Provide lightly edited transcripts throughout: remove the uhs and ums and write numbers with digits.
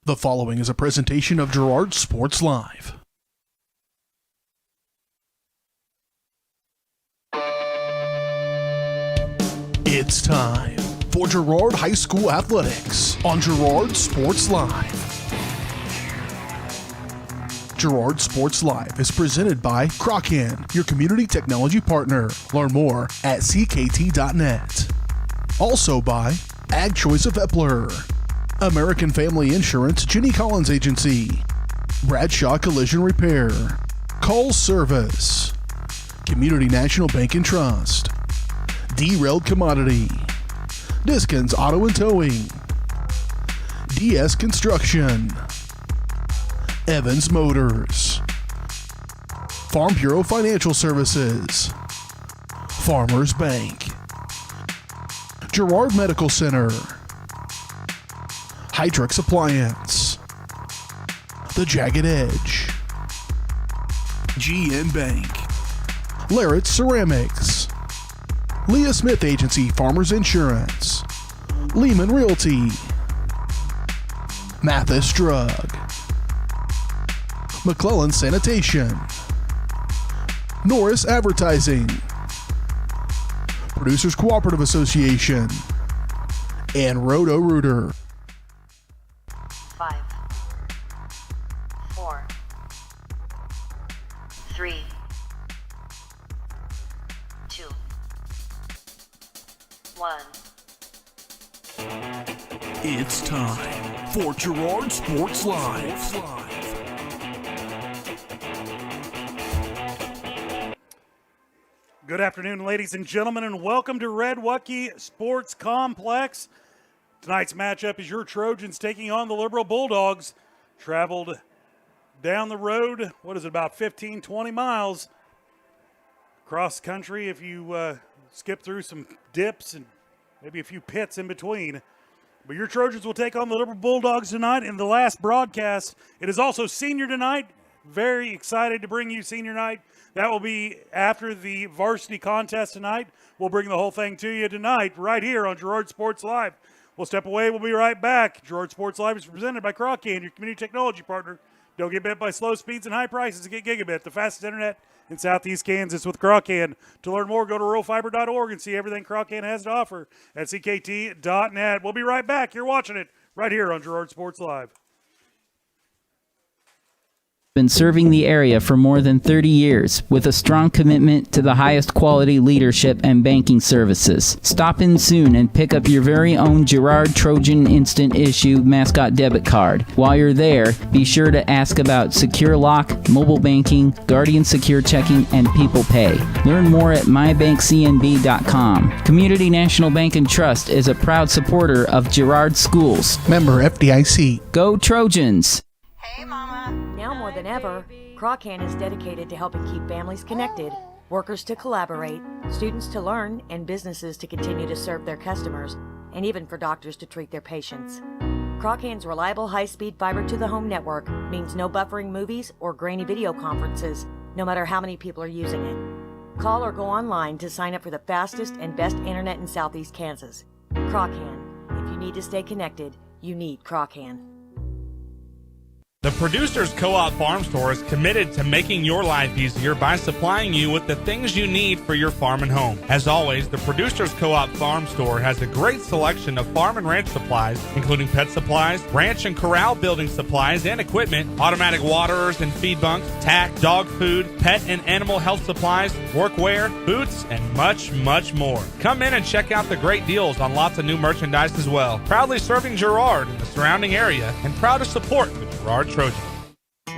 The following is a presentation of Girard Sports Live. It's time for Girard High School Athletics on Girard Sports Live. Girard Sports Live is presented by Crocan, your community technology partner. Learn more at ckt.net. Also by Ag Choice of Epler, American Family Insurance, Jenny Collins Agency, Bradshaw Collision Repair, Call Service, Community National Bank and Trust, Derailed Commodity, Diskins Auto and Towing, DS Construction, Evans Motors, Farm Bureau Financial Services, Farmers Bank, Girard Medical Center, Hydrix Appliance, The Jagged Edge, GN Bank, Larrett Ceramics, Leah Smith Agency Farmers Insurance, Lehman Realty, Mathis Drug, McClellan Sanitation, Norris Advertising, Producers Cooperative Association, and Roto-Rooter. 5, 4, 3, 2, 1. It's time for Girard Sports Live. Good afternoon, ladies and gentlemen, and welcome to Red Wucky Sports Complex. Tonight's matchup is your Trojans taking on the Liberal Bulldogs. Traveled down the road, about 15, 20 miles across country if you skip through some dips and maybe a few pits in between. But your Trojans will take on the Liberal Bulldogs tonight in the last broadcast. It is also senior tonight. Very excited to bring you senior night. That will be after the varsity contest tonight. We'll bring the whole thing to you tonight right here on Girard Sports Live. We'll step away. We'll be right back. Girard Sports Live is presented by Crocan, your community technology partner. Don't get bit by slow speeds and high prices. Get gigabit, the fastest internet in Southeast Kansas with Crocan. To learn more, go to ruralfiber.org and see everything Crocan has to offer at ckt.net. We'll be right back. You're watching it right here on Girard Sports Live. Been serving the area for more than 30 years with a strong commitment to the highest quality leadership and banking services. Stop in soon and pick up your very own Girard Trojan Instant Issue mascot debit card. While you're there, be sure to ask about Secure Lock, mobile banking, Guardian Secure Checking, and People Pay. Learn more at mybankcnb.com. Community National Bank and Trust is a proud supporter of Girard Schools. Member FDIC. Go Trojans! Hey, Mama. Now more than ever, Crocan is dedicated to helping keep families connected, workers to collaborate, students to learn, and businesses to continue to serve their customers, and even for doctors to treat their patients. Crocan's reliable high-speed fiber-to-the-home network means no buffering movies or grainy video conferences, no matter how many people are using it. Call or go online to sign up for the fastest and best internet in Southeast Kansas. Crocan. If you need to stay connected, you need Crocan. The Producers Co-op Farm Store is committed to making your life easier by supplying you with the things you need for your farm and home. As always, the Producers Co-op Farm Store has a great selection of farm and ranch supplies, including pet supplies, ranch and corral building supplies and equipment, automatic waterers and feed bunks, tack, dog food, pet and animal health supplies, workwear, boots, and much, much more. Come in and check out the great deals on lots of new merchandise as well. Proudly serving Girard and the surrounding area, and proud to support the Girard Trojans.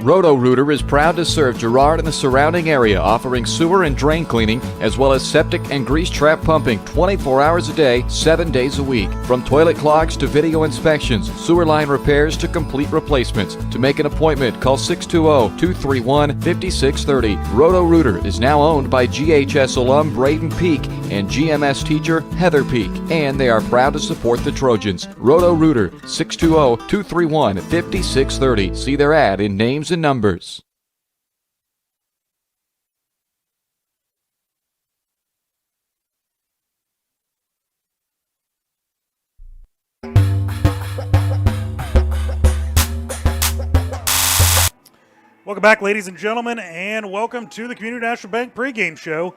Roto-Rooter is proud to serve Girard and the surrounding area, offering sewer and drain cleaning, as well as septic and grease trap pumping 24 hours a day, 7 days a week. From toilet clogs to video inspections, sewer line repairs to complete replacements. To make an appointment, call 620-231-5630. Roto-Rooter is now owned by GHS alum Braden Peak and GMS teacher Heather Peak, and they are proud to support the Trojans. Roto-Rooter, 620-231-5630. See their ad in names and numbers. Welcome back, ladies and gentlemen, and welcome to the Community National Bank pregame show.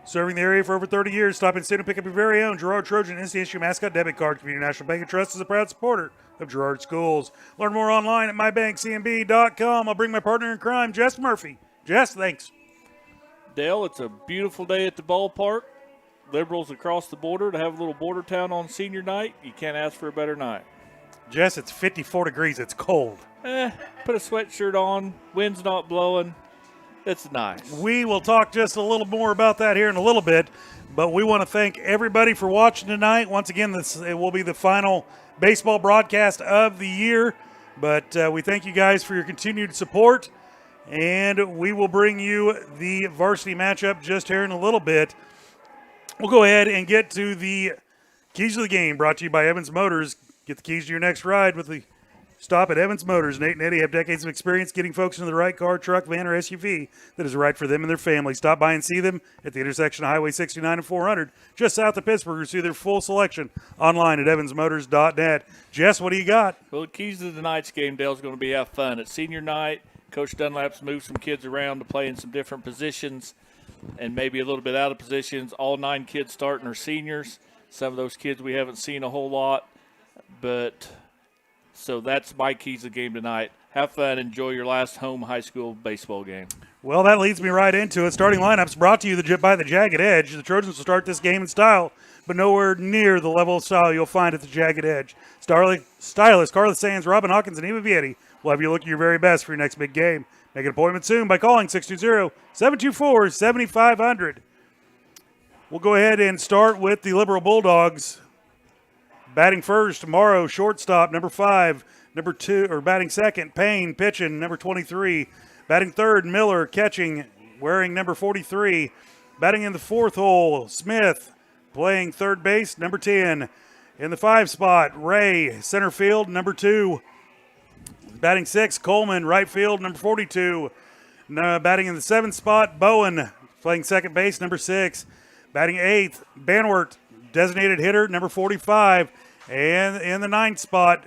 Serving the area for over 30 years, stop in state and pick up your very own Girard Trojan NCSU mascot debit card. Community National Bank and Trust is a proud supporter of Girard Schools. Learn more online at mybankcmb.com. I'll bring my partner in crime, Jess Murphy. Jess, thanks. Dale, it's a beautiful day at the ballpark. Liberals across the border to have a little border town on senior night. You can't ask for a better night. Jess, it's 54 degrees. It's cold. Put a sweatshirt on. Wind's not blowing. It's nice. We will talk just a little more about that here in a little bit, but we want to thank everybody for watching tonight. Once again, it will be the final baseball broadcast of the year, but we thank you guys for your continued support, and we will bring you the varsity matchup just here in a little bit. We'll go ahead and get to the keys of the game, brought to you by Evans Motors. Get the keys to your next ride with the stop at Evans Motors. Nate and Eddie have decades of experience getting folks into the right car, truck, van, or SUV that is right for them and their family. Stop by and see them at the intersection of Highway 69 and 400, just south of Pittsburgh, or see their full selection online at evansmotors.net. Jess, what do you got? Well, the keys to tonight's game, Dale, is going to be have fun. It's senior night. Coach Dunlap's moved some kids around to play in some different positions and maybe a little bit out of positions. All 9 kids starting are seniors. Some of those kids we haven't seen a whole lot. But so that's my keys to the game tonight. Have fun. Enjoy your last home high school baseball game. Well, that leads me right into it. Starting lineups brought to you by the Jagged Edge. The Trojans will start this game in style, but nowhere near the level of style you'll find at the Jagged Edge. Stylists Carla Sands, Robin Hawkins, and Eva Vietti will have you looking your very best for your next big game. Make an appointment soon by calling 620-724-7500. We'll go ahead and start with the Liberal Bulldogs. Batting first, tomorrow, shortstop, number 5. Number 2, or batting second, Payne, pitching, number 23. Batting third, Miller, catching, wearing number 43. Batting in the fourth hole, Smith, playing third base, number 10. In the 5 spot, Ray, center field, number 2. Batting 6, Coleman, right field, number 42. Batting in the 7th spot, Bowen, playing second base, number 6. Batting 8th, Banwart, designated hitter, number 45. And in the 9th spot,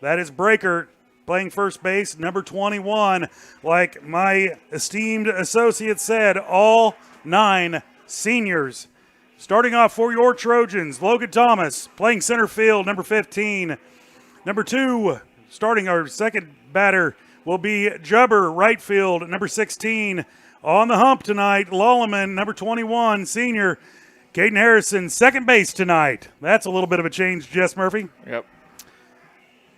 that is Breaker, playing first base, number 21. Like my esteemed associate said, all 9 seniors. Starting off for your Trojans, Logan Thomas, playing center field, number 15. Number 2, starting our second batter, will be Jubber, right field, number 16. On the hump tonight, Lulleman, number 21, senior. Caden Harrison, second base tonight. That's a little bit of a change, Jess Murphy. Yep.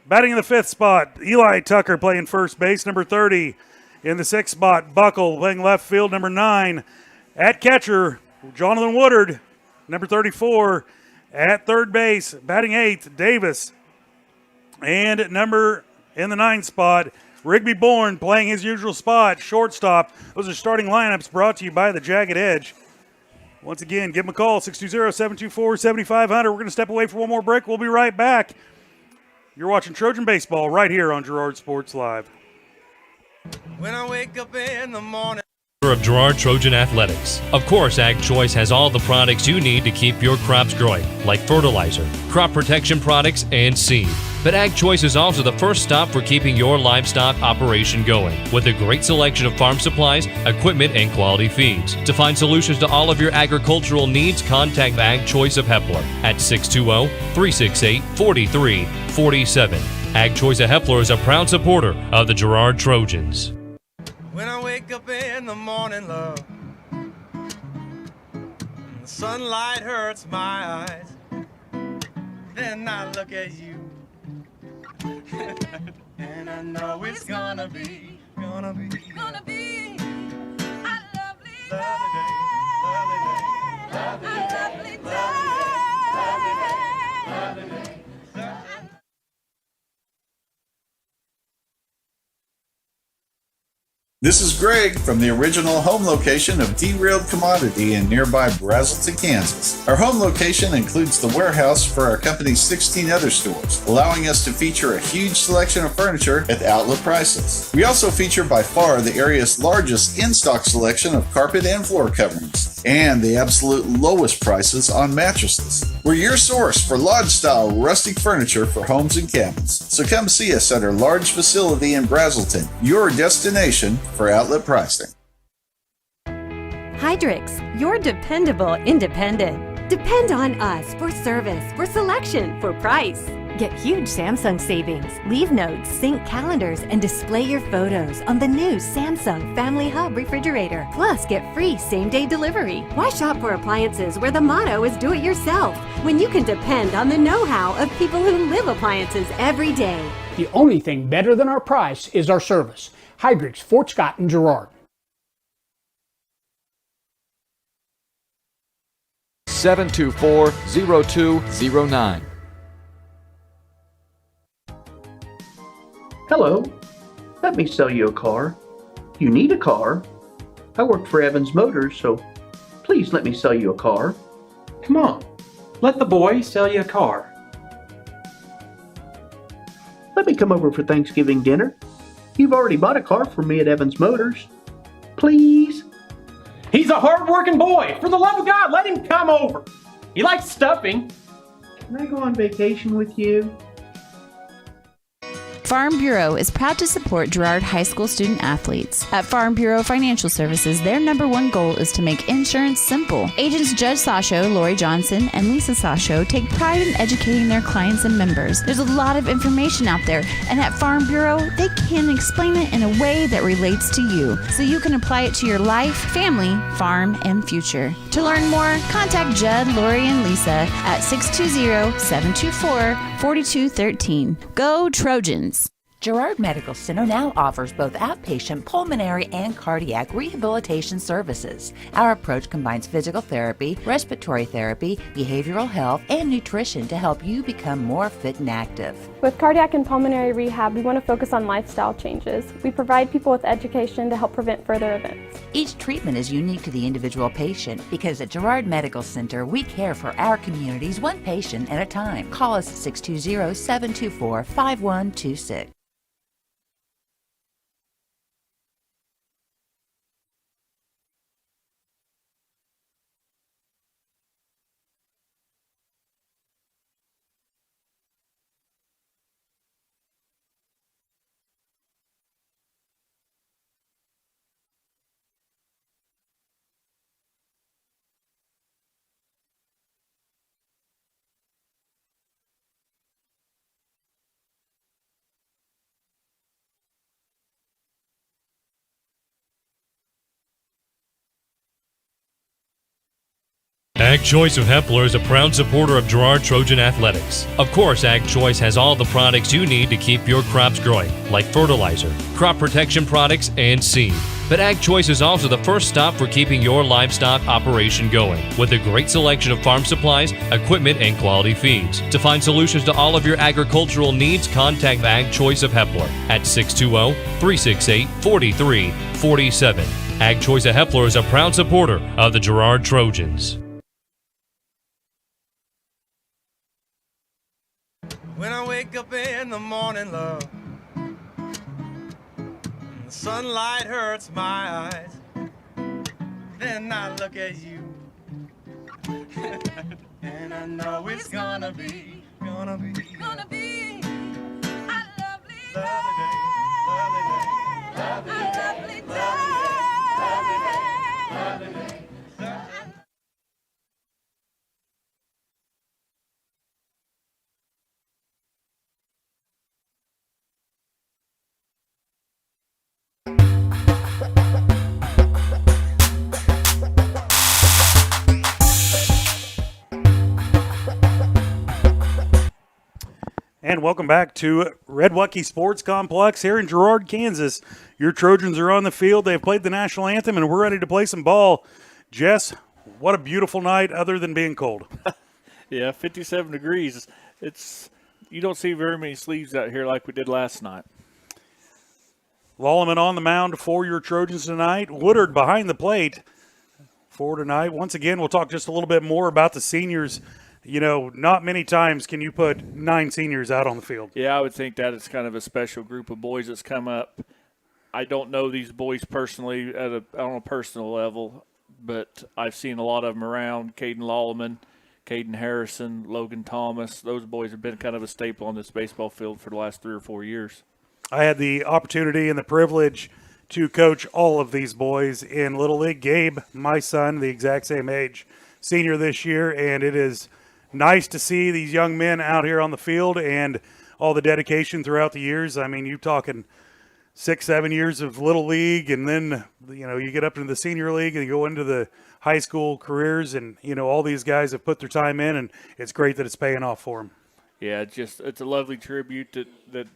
Batting in the 5th spot, Eli Tucker playing first base, number 30. In the 6th spot, Buckle playing left field, number 9. At catcher, Jonathan Woodard, number 34. At third base, batting 8th, Davis. And in the 9th spot, Rigby Bourne playing his usual spot, shortstop. Those are starting lineups brought to you by the Jagged Edge. Once again, give them a call, 620-724-7500. We're going to step away for one more break. We'll be right back. You're watching Trojan Baseball right here on Girard Sports Live. When I wake up in the morning. Of Girard Trojan Athletics. Of course, Ag Choice has all the products you need to keep your crops growing, like fertilizer, crop protection products, and seed. But Ag Choice is also the first stop for keeping your livestock operation going, with a great selection of farm supplies, equipment, and quality feeds. To find solutions to all of your agricultural needs, contact Ag Choice of Hepler at 620-368-4347. Ag Choice of Hepler is a proud supporter of the Girard Trojans. When I wake up in the morning, love, the sunlight hurts my eyes. Then I look at you, and I know it's gonna be a lovely day, lovely day, lovely day. This is Greg from the original home location of Derailed Commodity in nearby Brazelton, Kansas. Our home location includes the warehouse for our company's 16 other stores, allowing us to feature a huge selection of furniture at outlet prices. We also feature by far the area's largest in-stock selection of carpet and floor coverings. and the absolute lowest prices on mattresses. We're your source for lodge-style rustic furniture for homes and cabins. So come see us at our large facility in Brazelton, your destination for outlet pricing. Hydrix, your dependable independent. Depend on us for service, for selection, for price. Get huge Samsung savings. Leave notes, sync calendars, and display your photos on the new Samsung Family Hub refrigerator. Plus, get free same-day delivery. Why shop for appliances where the motto is do it yourself when you can depend on the know-how of people who live appliances every day? The only thing better than our price is our service. Hydrix, Fort Scott, and Girard. 724-0209. Hello, let me sell you a car. You need a car? I work for Evans Motors, so please let me sell you a car. Come on, let the boy sell you a car. Let me come over for Thanksgiving dinner. You've already bought a car from me at Evans Motors. Please? He's a hard-working boy. For the love of God, let him come over. He likes stuffing. Can I go on vacation with you? Farm Bureau is proud to support Girard High School student athletes. At Farm Bureau Financial Services, their #1 goal is to make insurance simple. Agents Judge Sasho, Lori Johnson, and Lisa Sasho take pride in educating their clients and members. There's a lot of information out there, and at Farm Bureau, they can explain it in a way that relates to you, so you can apply it to your life, family, farm, and future. To learn more, contact Judd, Lori, and Lisa at 620-724-4213. Go Trojans! Girard Medical Center now offers both outpatient pulmonary and cardiac rehabilitation services. Our approach combines physical therapy, respiratory therapy, behavioral health, and nutrition to help you become more fit and active. With cardiac and pulmonary rehab, we want to focus on lifestyle changes. We provide people with education to help prevent further events. Each treatment is unique to the individual patient because at Girard Medical Center, we care for our communities one patient at a time. Call us at 620-724-5126. Ag Choice of Hepler is a proud supporter of Girard Trojan Athletics. Of course, Ag Choice has all the products you need to keep your crops growing, like fertilizer, crop protection products, and seed. But Ag Choice is also the first stop for keeping your livestock operation going, with a great selection of farm supplies, equipment, and quality feeds. To find solutions to all of your agricultural needs, contact Ag Choice of Hepler at 620-368-4347. Ag Choice of Hepler is a proud supporter of the Girard Trojans. When I wake up in the morning, love, the sunlight hurts my eyes. Then I look at you, and I know it's gonna be a lovely day, lovely day, lovely day. And welcome back to Red Wucky Sports Complex here in Girard, Kansas. Your Trojans are on the field. They've played the national anthem, and we're ready to play some ball. Jess, what a beautiful night other than being cold. Yeah, 57 degrees. You don't see very many sleeves out here like we did last night. Lallemand on the mound for your Trojans tonight. Woodard behind the plate for tonight. Once again, we'll talk just a little bit more about the seniors. You know, not many times can you put 9 seniors out on the field. Yeah, I would think that it's kind of a special group of boys that's come up. I don't know these boys personally on a personal level, but I've seen a lot of them around. Caden Lawleman, Caden Harrison, Logan Thomas. Those boys have been kind of a staple on this baseball field for the last 3 or 4 years. I had the opportunity and the privilege to coach all of these boys in Little League. Gabe, my son, the exact same age, senior this year, and it is nice to see these young men out here on the field and all the dedication throughout the years. I mean, you're talking 6-7 years of Little League, and then, you get up into the senior league and you go into the high school careers, and, all these guys have put their time in, and it's great that it's paying off for them. Yeah, it's a lovely tribute that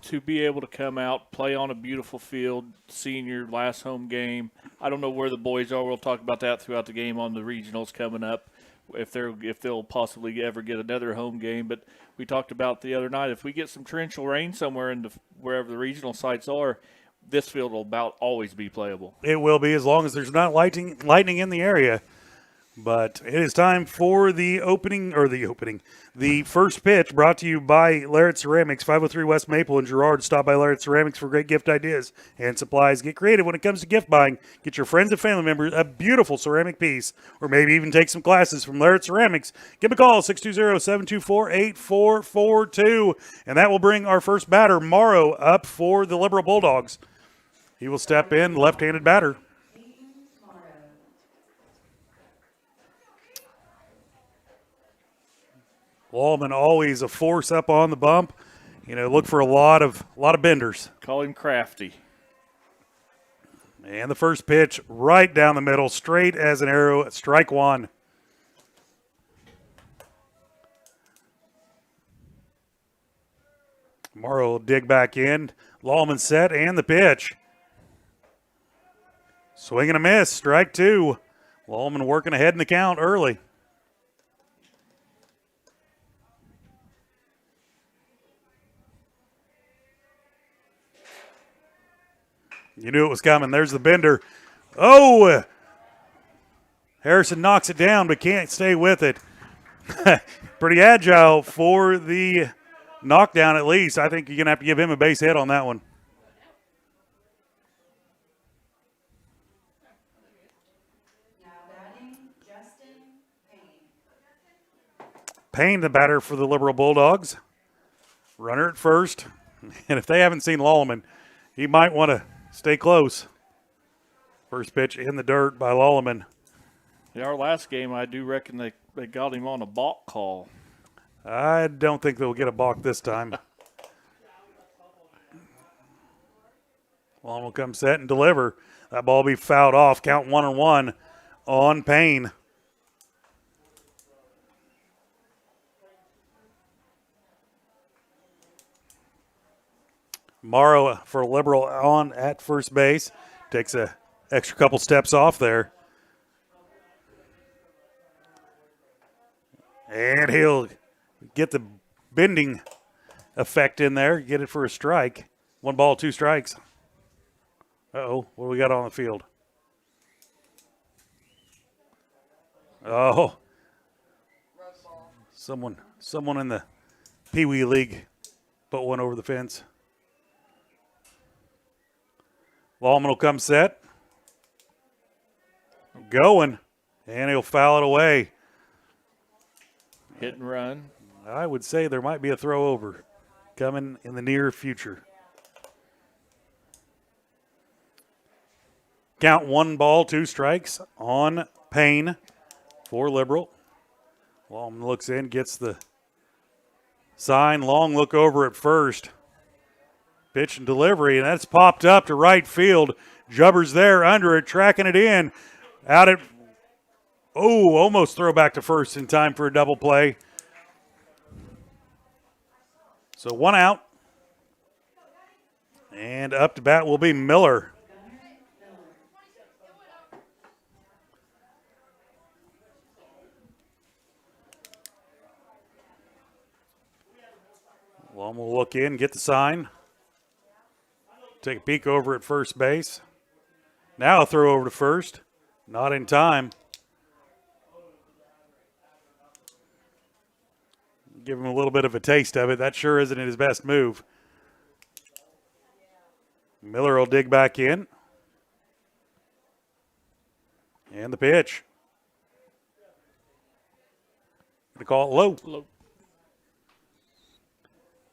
to be able to come out, play on a beautiful field, senior last home game. I don't know where the boys are. We'll talk about that throughout the game on the regionals coming up, if they'll possibly ever get another home game. But we talked about the other night, if we get some torrential rain somewhere in wherever the regional sites are, this field will about always be playable. It will be, as long as there's not lightning in the area. But it is time for the first pitch, brought to you by Larrett Ceramics, 503 West Maple in Girard. Stop by Larrett Ceramics for great gift ideas and supplies. Get creative when it comes to gift buying. Get your friends and family members a beautiful ceramic piece, or maybe even take some classes from Larrett Ceramics. Give them a call, 620-724-8442. And that will bring our first batter, Morrow, up for the Liberal Bulldogs. He will step in, left-handed batter. Lawman always a force up on the bump. Look for a lot of benders. Call him crafty. And the first pitch right down the middle, straight as an arrow, strike one. Morrow will dig back in. Lawman set, and the pitch. Swing and a miss, strike two. Lawman working ahead in the count early. You knew it was coming. There's the bender. Oh! Harrison knocks it down, but can't stay with it. Pretty agile for the knockdown, at least. I think you're going to have to give him a base hit on that one. Payne, the batter for the Liberal Bulldogs. Runner at first. And if they haven't seen Lawman, he might want to stay close. First pitch in the dirt by Lawman. In our last game, I do reckon they got him on a balk call. I don't think they'll get a balk this time. Lawman will come set and deliver. That ball will be fouled off. Count 1-1 on Payne. Morrow for Liberal on at first base. Takes a extra couple steps off there. And he'll get the bending effect in there. Get it for a strike. 1 ball, 2 strikes. Uh-oh, what do we got on the field? Oh. Someone in the Pee Wee League put one over the fence. Lawman will come set. Going. And he'll foul it away. Hit and run. I would say there might be a throw over coming in the near future. Count 1 ball, 2 strikes on Payne for Liberal. Lawman looks in, gets the sign. Long look over at first. Pitch and delivery, and that's popped up to right field. Jubbers there under it, tracking it in. Out at, almost throw back to first in time for a double play. So 1 out. And up to bat will be Miller. Lawman will look in, get the sign. Take a peek over at first base. Now a throw over to first. Not in time. Give him a little bit of a taste of it. That sure isn't his best move. Miller will dig back in. And the pitch. They call it low. Low.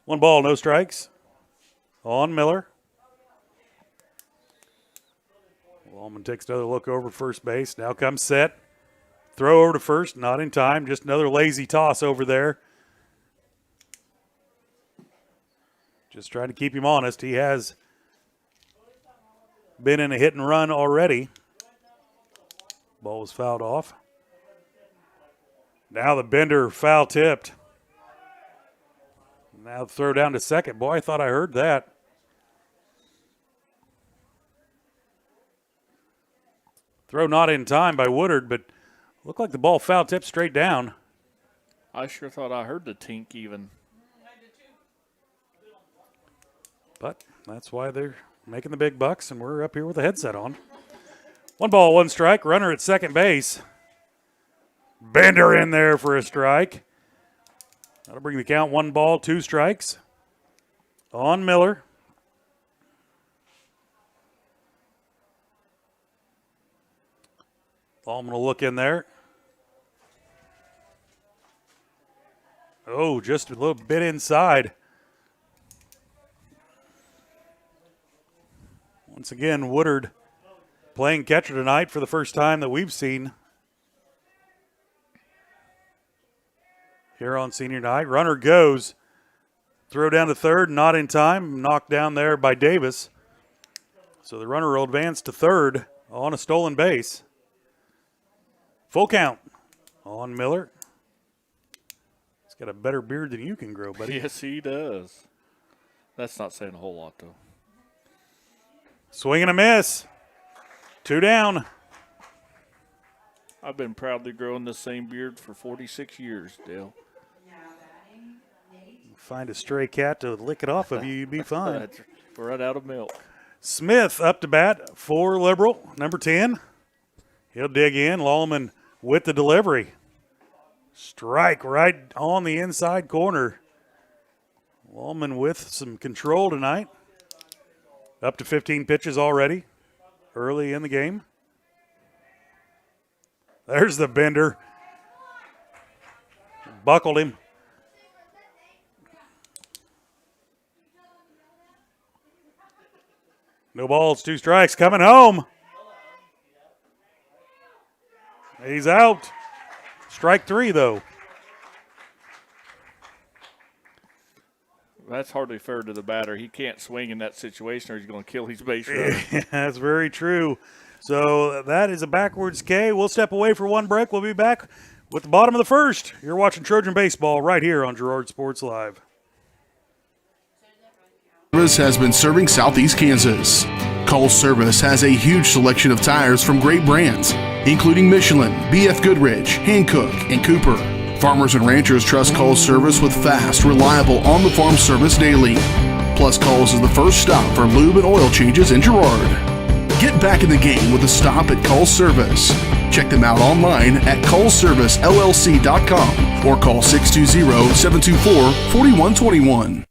1 ball, no strikes. On Miller. Wallman takes another look over first base. Now comes set. Throw over to first, not in time. Just another lazy toss over there. Just trying to keep him honest. He has been in a hit and run already. Ball was fouled off. Now the bender foul tipped. Now throw down to second. Boy, I thought I heard that. Throw not in time by Woodard, but looked like the ball foul tipped straight down. I sure thought I heard the tink even. But that's why they're making the big bucks, and we're up here with the headset on. 1 ball, 1 strike. Runner at second base. Bender in there for a strike. That'll bring the count 1 ball, 2 strikes. On Miller. Ballman will look in there. Oh, just a little bit inside. Once again, Woodard playing catcher tonight for the first time that we've seen here on senior night. Runner goes. Throw down to third, not in time. Knocked down there by Davis. So the runner will advance to third on a stolen base. Full count on Miller. He's got a better beard than you can grow, buddy. Yes, he does. That's not saying a whole lot, though. Swing and a miss. 2 down. I've been proudly growing the same beard for 46 years, Dale. Find a stray cat to lick it off of you, you'd be fine. Run out of milk. Smith up to bat for Liberal, number 10. He'll dig in. Lallman with the delivery. Strike right on the inside corner. Lallman with some control tonight. Up to 15 pitches already early in the game. There's the bender. Buckled him. No balls, 2 strikes. Coming home. He's out. Strike 3, though. That's hardly fair to the batter. He can't swing in that situation or he's going to kill his base runner. That's very true. So that is a backwards K. We'll step away for 1 break. We'll be back with the bottom of the first. You're watching Trojan Baseball right here on Girard Sports Live. Service has been serving Southeast Kansas. Cole's Service has a huge selection of tires from great brands, including Michelin, BF Goodrich, Hankook, and Cooper. Farmers and ranchers trust Cole's Service with fast, reliable, on-the-farm service daily. Plus, Cole's is the first stop for lube and oil changes in Girard. Get back in the game with a stop at Cole's Service. Check them out online at coleservicellc.com or call 620-724-4121.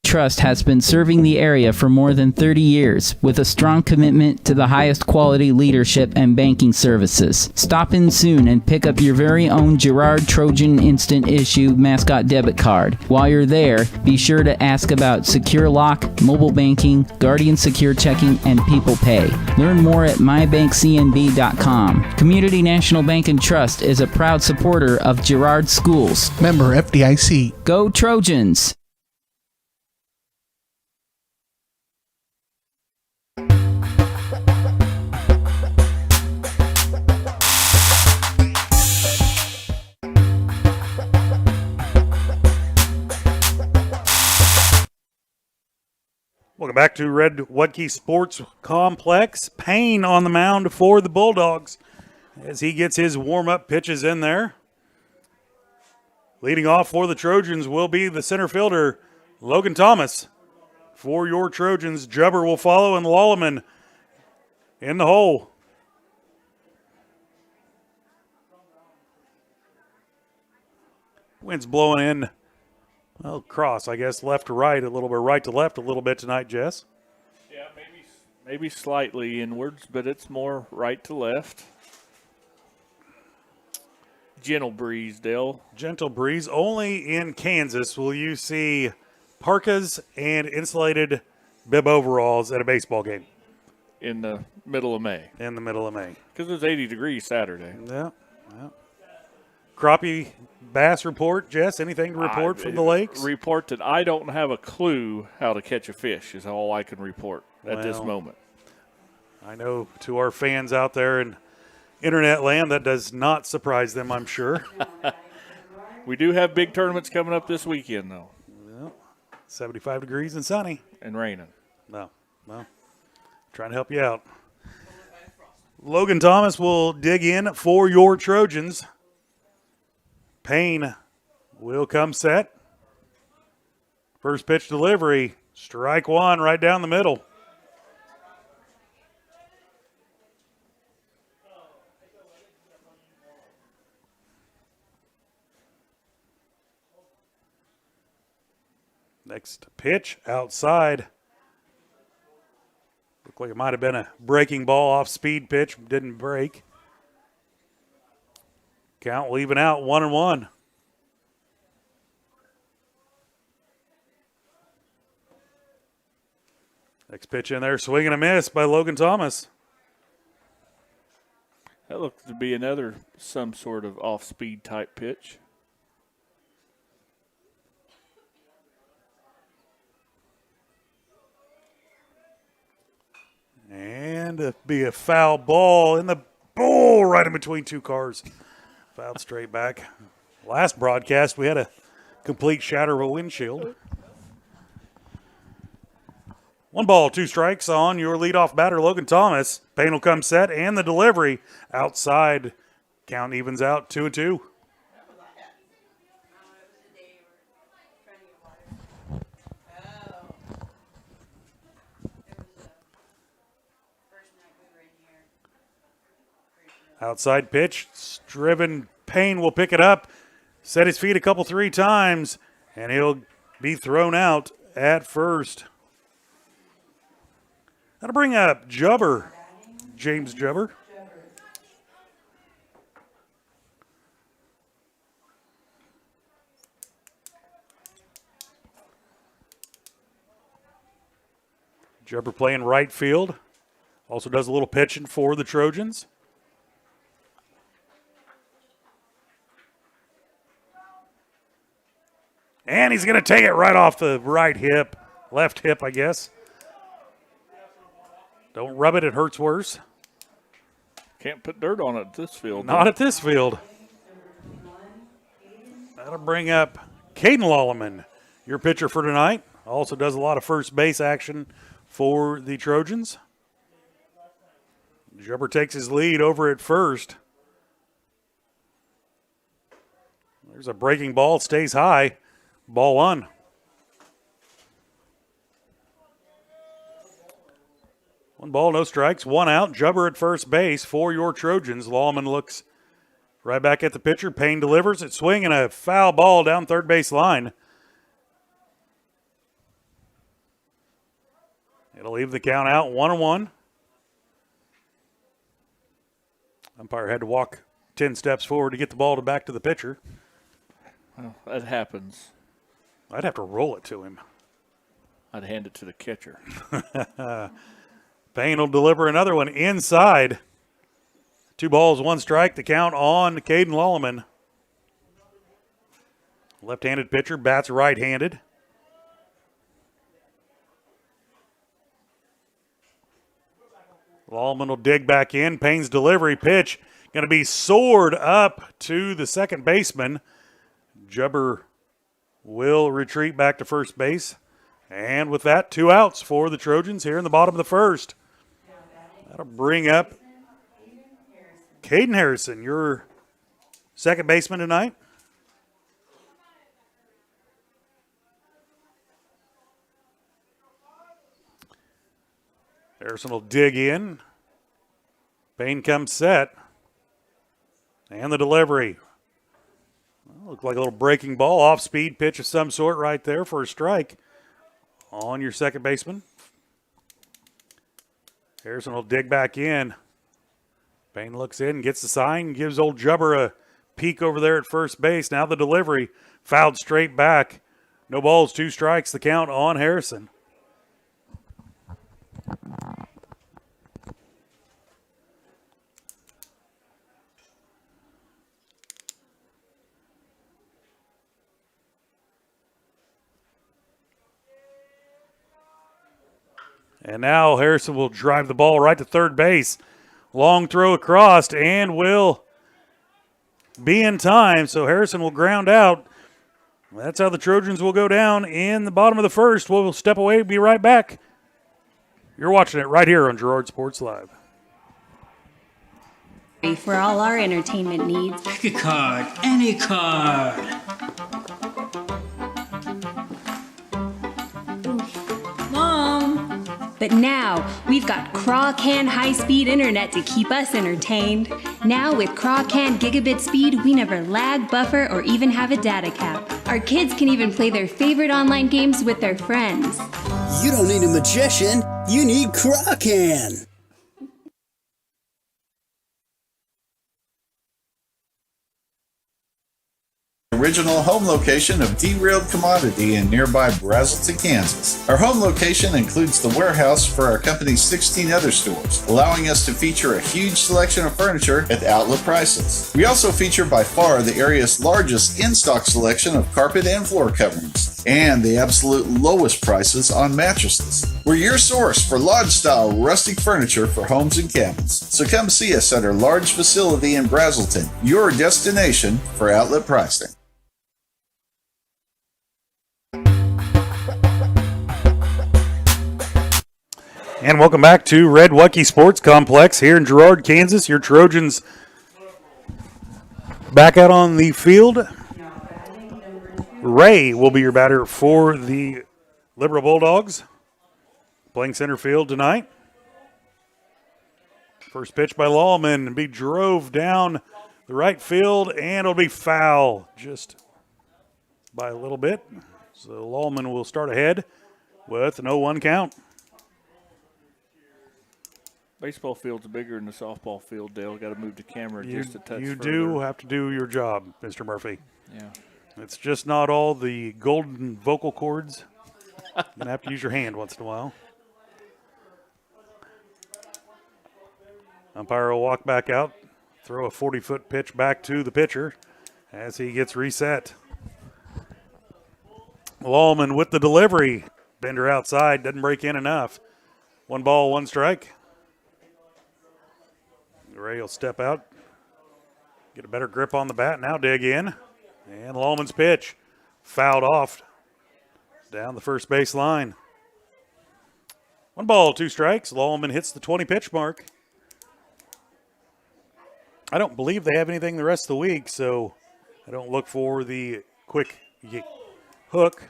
Trust has been serving the area for more than 30 years with a strong commitment to the highest quality leadership and banking services. Stop in soon and pick up your very own Girard Trojan Instant Issue mascot debit card. While you're there, be sure to ask about Secure Lock, mobile banking, Guardian Secure Checking, and People Pay. Learn more at mybankcnb.com. Community National Bank and Trust is a proud supporter of Girard Schools. Member FDIC. Go Trojans! Welcome back to Red Wudke Sports Complex. Payne on the mound for the Bulldogs as he gets his warm-up pitches in there. Leading off for the Trojans will be the center fielder, Logan Thomas. For your Trojans, Jubber will follow and Lallman in the hole. Wind's blowing in Well, cross, I guess, left to right, a little bit right to left a little bit tonight, Jess. Yeah, maybe slightly inwards, but it's more right to left. Gentle breeze, Dale. Gentle breeze. Only in Kansas will you see parkas and insulated bib overalls at a baseball game. In the middle of May. In the middle of May. Because it was 80 degrees Saturday. Yeah. Crappie bass report, Jess? Anything to report from the lakes? Report that I don't have a clue how to catch a fish is all I can report at this moment. I know to our fans out there in internet land, that does not surprise them, I'm sure. We do have big tournaments coming up this weekend, though. Well, 75 degrees and sunny. And raining. No. Well, trying to help you out. Logan Thomas will dig in for your Trojans. Payne will come set. First pitch delivery, strike one right down the middle. Next pitch outside. Looked like it might have been a breaking ball off speed pitch, didn't break. Count leaving out 1-1. Next pitch in there, swing and a miss by Logan Thomas. That looks to be another some sort of off-speed type pitch. And it'll be a foul ball in the bowl right in between two cars. Fouled straight back. Last broadcast, we had a complete shatter of a windshield. 1 ball, 2 strikes on your leadoff batter, Logan Thomas. Payne will come set, and the delivery outside. Count evens out 2-2. Outside pitch, driven. Payne will pick it up, set his feet a couple, 3 times, and he'll be thrown out at first. That'll bring up Jubber, James Jubber. Jubber playing right field. Also does a little pitching for the Trojans. And he's going to take it right off the right hip, left hip, I guess. Don't rub it, it hurts worse. Can't put dirt on it at this field. Not at this field. That'll bring up Caden Lolleman, your pitcher for tonight. Also does a lot of first base action for the Trojans. Jubber takes his lead over at first. There's a breaking ball, stays high. Ball 1. One ball, no strikes, 1 out. Jubber at first base for your Trojans. Lallman looks right back at the pitcher. Payne delivers it, swing, and a foul ball down third base line. It'll leave the count out 1-1. Umpire had to walk 10 steps forward to get the ball back to the pitcher. Well, that happens. I'd have to roll it to him. I'd hand it to the catcher. Payne will deliver another one inside. 2 balls, 1 strike. The count on Caden Lolleman. Left-handed pitcher, bats right-handed. Lolleman will dig back in. Payne's delivery pitch going to be soared up to the second baseman. Jubber will retreat back to first base. And with that, 2 outs for the Trojans here in the bottom of the first. That'll bring up Caden Harrison, your second baseman tonight. Harrison will dig in. Payne comes set. And the delivery. Looked like a little breaking ball, off-speed pitch of some sort right there for a strike on your second baseman. Harrison will dig back in. Payne looks in, gets the sign, gives old Jubber a peek over there at first base. Now the delivery, fouled straight back. No balls, 2 strikes, the count on Harrison. And now Harrison will drive the ball right to third base. Long throw across and will be in time. So Harrison will ground out. That's how the Trojans will go down in the bottom of the first. We'll step away, be right back. You're watching it right here on Girard Sports Live. For all our entertainment needs. Pick a card, any card. Mom! But now, we've got Craw-Can high-speed internet to keep us entertained. Now with Craw-Can gigabit speed, we never lag, buffer, or even have a data cap. Our kids can even play their favorite online games with their friends. You don't need a magician, you need Craw-Can. Original home location of Derailed Commodity in nearby Brazelton, Kansas. Our home location includes the warehouse for our company's 16 other stores, allowing us to feature a huge selection of furniture at outlet prices. We also feature by far the area's largest in-stock selection of carpet and floor coverings, and the absolute lowest prices on mattresses. We're your source for lodge-style rustic furniture for homes and cabins. So come see us at our large facility in Brazelton, your destination for outlet pricing. And welcome back to Red Wucky Sports Complex here in Girard, Kansas. Your Trojans back out on the field. Ray will be your batter for the Liberal Bulldogs, playing center field tonight. First pitch by Lawman, be drove down the right field, and it'll be foul just by a little bit. So Lawman will start ahead with an 0-1 count. Baseball field's bigger than the softball field, Dale. Got to move the camera just a touch You further. do have to do your job, Mr. Murphy. Yeah. It's just not all the golden vocal cords. You're going to have to use your hand once in a while. Umpire will walk back out, throw a 40-foot pitch back to the pitcher as he gets reset. Lawman with the delivery. Bender outside, doesn't break in enough. 1 ball, 1 strike. Ray will step out, get a better grip on the bat, now dig in. And Lawman's pitch fouled off down the first base line. 1 ball, 2 strikes. Lawman hits the 20-pitch mark. I don't believe they have anything the rest of the week, so I don't look for the quick hook.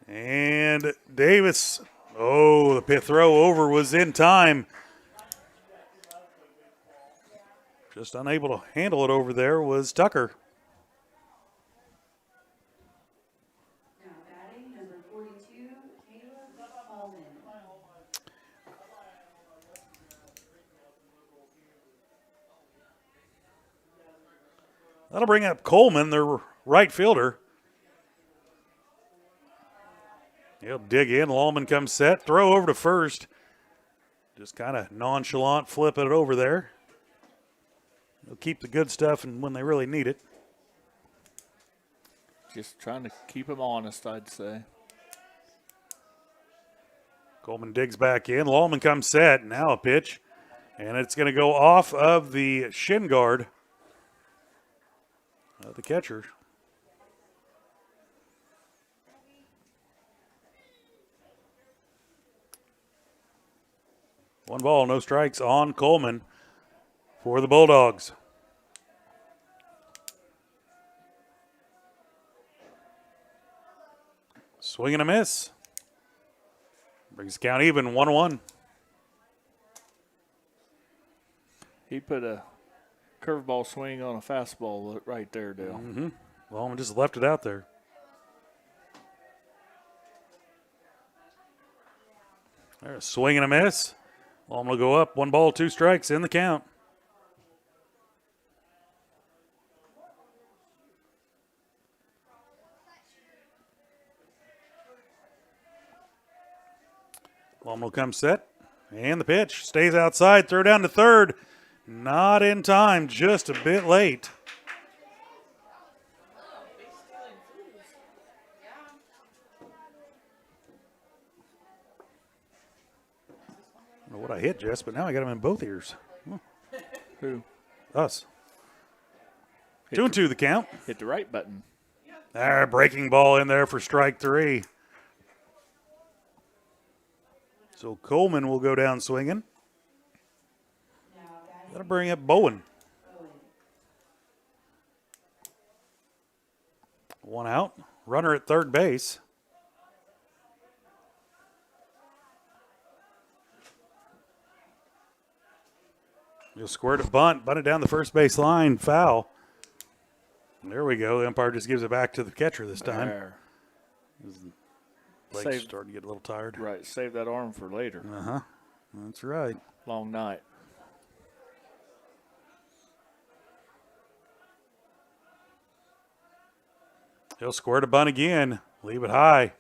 And Davis, the pit throw over was in time. Just unable to handle it over there was Tucker. Now batting, number 42, Caleb Allman. That'll bring up Coleman, their right fielder. He'll dig in. Lawman comes set. Throw over to first. Just kind of nonchalant flip it over there. They'll keep the good stuff and when they really need it. Just trying to keep him honest, I'd say. Coleman digs back in. Lawman comes set. Now a pitch. And it's going to go off of the shin guard of the catcher. One ball, no strikes on Coleman for the Bulldogs. Swing and a miss. Brings the count even, 1-1. He put a curveball swing on a fastball right there, Dale. Mm-hmm. Well, I just left it out there. There's a swing and a miss. Well, I'm going to go up. 1 ball, 2 strikes in the count. Well, will come set. And the pitch stays outside. Throw down to third. Not in time. Just a bit late. I don't know what I hit, Jess, but now I got him in both ears. Who? Us. 2-2 the count. Hit the right button. Breaking ball in there for strike 3. So Coleman will go down swinging. That'll bring up Bowen. 1 out. Runner at third base. He'll squirt a bunt it down the first base line, foul. There we go. The umpire just gives it back to the catcher this time. There. Legs starting to get a little tired. Right, save that arm for later. Uh-huh. That's right. Long night. He'll squirt a bunt again. Leave it high.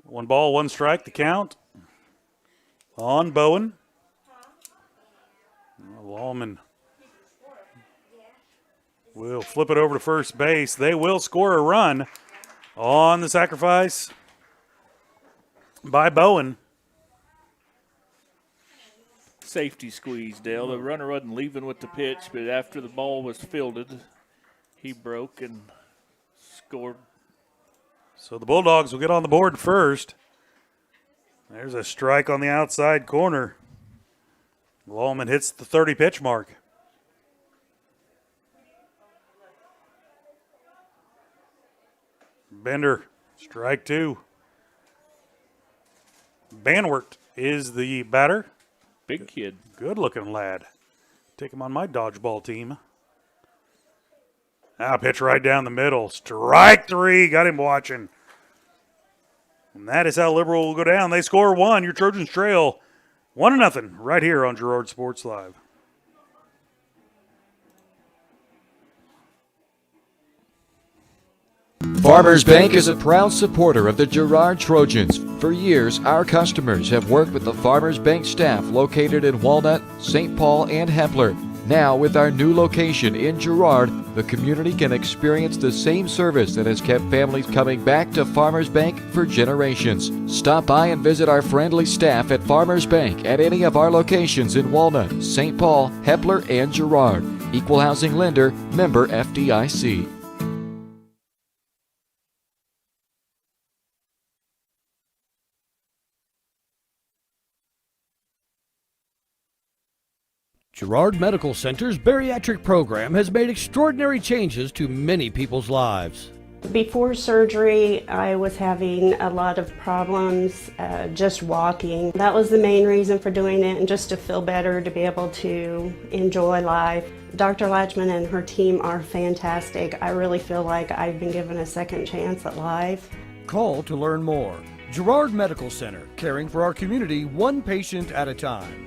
One ball, 1 strike, the count. On Bowen. Wallman will flip it over to first base. They will score a run on the sacrifice by Bowen. Safety squeeze, Dale. The runner wasn't leaving with the pitch, but after the ball was fielded, he broke and scored. So the Bulldogs will get on the board first. There's a strike on the outside corner. Wallman hits the 30 pitch mark. Bender, strike 2. Banwert is the batter. Big kid. Good looking lad. Take him on my dodgeball team. Now pitch right down the middle. Strike 3. Got him watching. And that is how Liberal will go down. They score 1. Your Trojans trail 1-0 right here on Girard Sports Live. Farmers Bank is a proud supporter of the Girard Trojans. For years, our customers have worked with the Farmers Bank staff located in Walnut, St. Paul, and Hepler. Now, with our new location in Girard, the community can experience the same service that has kept families coming back to Farmers Bank for generations. Stop by and visit our friendly staff at Farmers Bank at any of our locations in Walnut, St. Paul, Hepler, and Girard. Equal housing lender, member FDIC. Girard Medical Center's bariatric program has made extraordinary changes to many people's lives. Before surgery, I was having a lot of problems just walking. That was the main reason for doing it, and just to feel better, to be able to enjoy life. Dr. Latchman and her team are fantastic. I really feel like I've been given a second chance at life. Call to learn more. Girard Medical Center, caring for our community one patient at a time.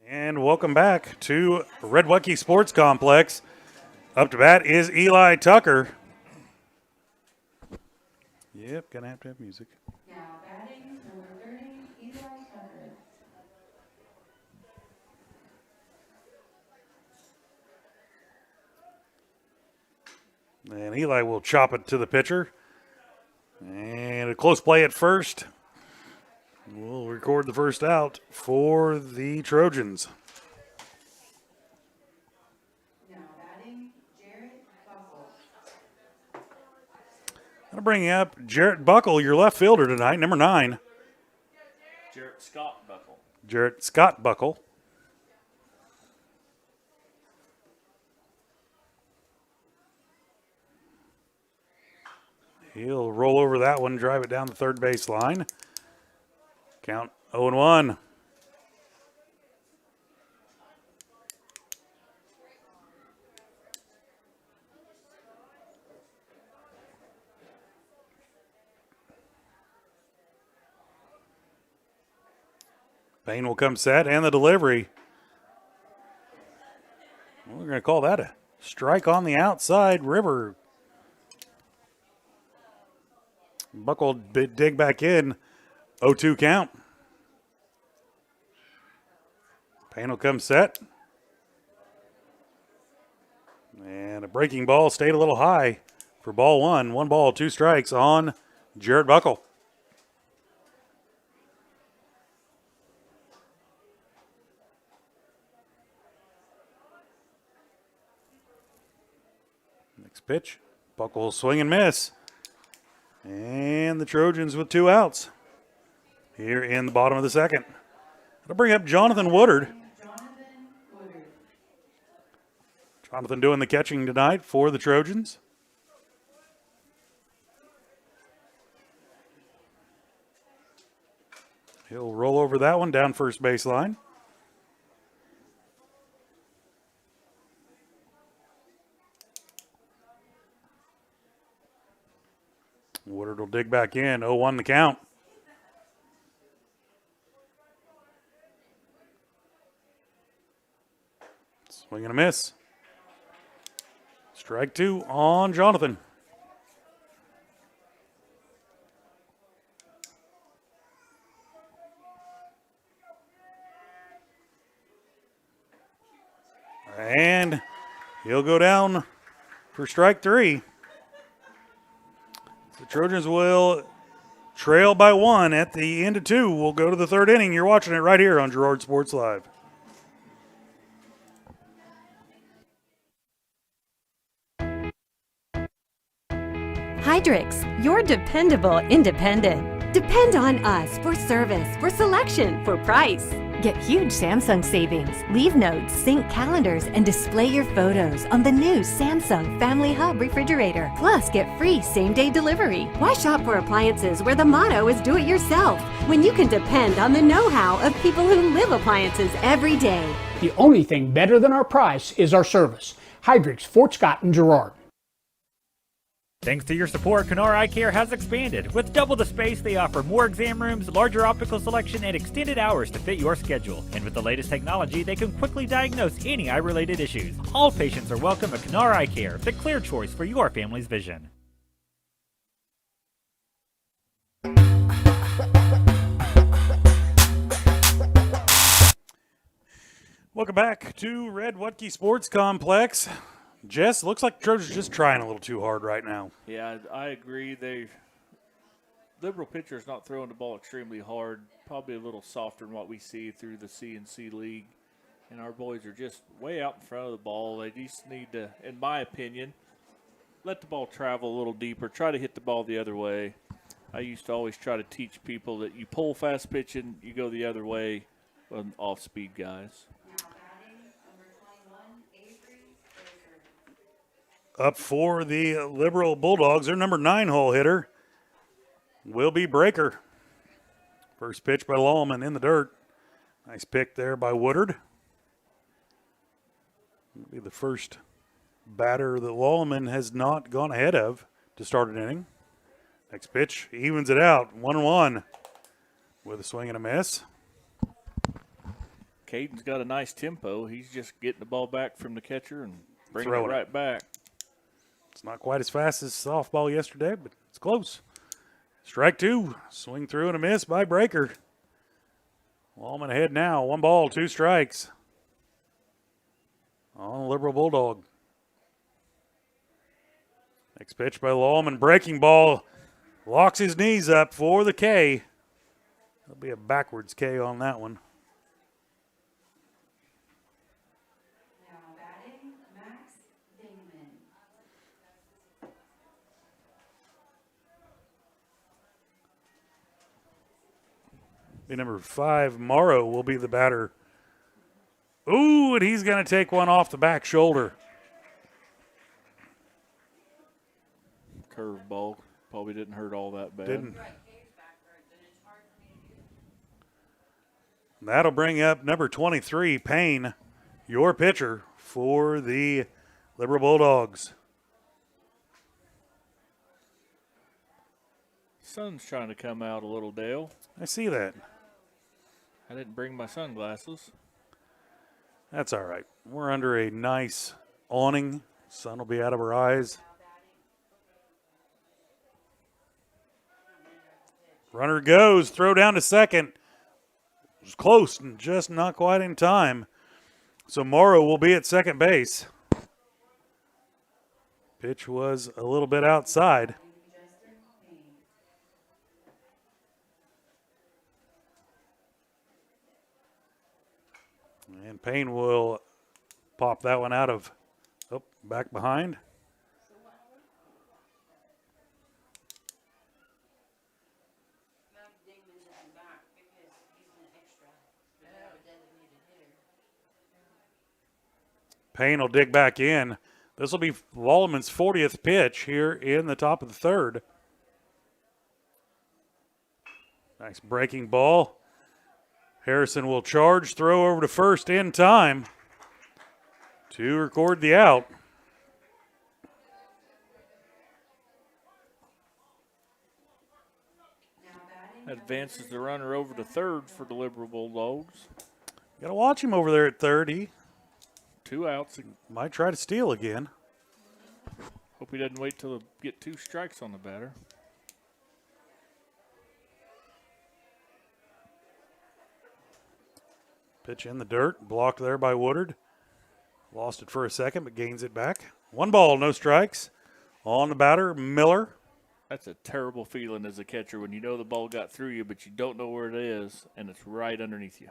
And welcome back to Red Wucky Sports Complex. Up to bat is Eli Tucker. Yep, gonna have to have music. Now batting number 30, Eli Tucker. And Eli will chop it to the pitcher. And a close play at first. We'll record the first out for the Trojans. Going to bring up Jarrett Buckle, your left fielder tonight, number 9. Jarrett Scott Buckle. Jarrett Scott Buckle. He'll roll over that one, drive it down the third base line. Count 0-1. Payne will come set, and the delivery. We're going to call that a strike on the outside. River. Buckle dig back in. 0-2 count. Payne will come set. And a breaking ball stayed a little high for ball 1. 1 ball, 2 strikes on Jarrett Buckle. Next pitch. Buckle swing and miss. And the Trojans with 2 outs here in the bottom of the second. That'll bring up Jonathan Woodard. Jonathan doing the catching tonight for the Trojans. He'll roll over that one down first baseline. Woodard will dig back in. 0-1 the count. Swing and a miss. Strike 2 on Jonathan. And he'll go down for strike 3. The Trojans will trail by 1 at the end of 2. We'll go to the 3rd inning. You're watching it right here on Girard Sports Live. Hydrix, your dependable independent. Depend on us for service, for selection, for price. Get huge Samsung savings. Leave notes, sync calendars, and display your photos on the new Samsung Family Hub refrigerator. Plus, get free same-day delivery. Why shop for appliances where the motto is do it yourself when you can depend on the know-how of people who live appliances every day? The only thing better than our price is our service. Hydrix, Fort Scott, and Girard. Thanks to your support, Canara Eye Care has expanded. With double the space, they offer more exam rooms, larger optical selection, and extended hours to fit your schedule. And with the latest technology, they can quickly diagnose any eye-related issues. All patients are welcome at Canara Eye Care, the clear choice for your family's vision. Welcome back to Red Watke Sports Complex. Jess, looks like the Trojans just trying a little too hard right now. Yeah, I agree. Liberal pitcher's not throwing the ball extremely hard, probably a little softer than what we see through the CNC League. And our boys are just way out in front of the ball. They just need to, in my opinion, let the ball travel a little deeper, try to hit the ball the other way. I used to always try to teach people that you pull fast pitching, you go the other way on off-speed guys. Up for the Liberal Bulldogs, their number 9 hole hitter will be Breaker. First pitch by Lallman in the dirt. Nice pick there by Woodard. Will be the first batter that Lallman has not gone ahead of to start an inning. Next pitch evens it out, 1-1 with a swing and a miss. Caden's got a nice tempo. He's just getting the ball back from the catcher and bringing it Throwing right back. It's not quite as fast as softball yesterday, but it's close. Strike 2, swing through and a miss by Breaker. Lallman ahead now, 1 ball, 2 strikes on the Liberal Bulldog. Next pitch by Lallman, breaking ball, locks his knees up for the K. There'll be a backwards K on that one. Be number 5, Morrow, will be the batter. Ooh, and he's going to take one off the back shoulder. Curveball. Probably didn't hurt all that bad. Didn't. That'll bring up number 23, Payne, your pitcher for the Liberal Bulldogs. Sun's trying to come out a little, Dale. I see that. I didn't bring my sunglasses. That's all right. We're under a nice awning. Sun will be out of our eyes. Runner goes, throw down to second. It was close and just not quite in time. So Morrow will be at second base. Pitch was a little bit outside. And Payne will pop that one out of, back behind. Payne will dig back in. This will be Waldman's 40th pitch here in the top of the third. Nice breaking ball. Harrison will charge, throw over to first in time to record the out. Advances the runner over to third for the Liberal Bulldogs. Got to watch him over there at third. He 2 outs. Might try to steal again. Hope he doesn't wait till get 2 strikes on the batter. Pitch in the dirt, blocked there by Woodard. Lost it for a second, but gains it back. 1 ball, no strikes. On the batter, Miller. That's a terrible feeling as a catcher when you know the ball got through you, but you don't know where it is, and it's right underneath you.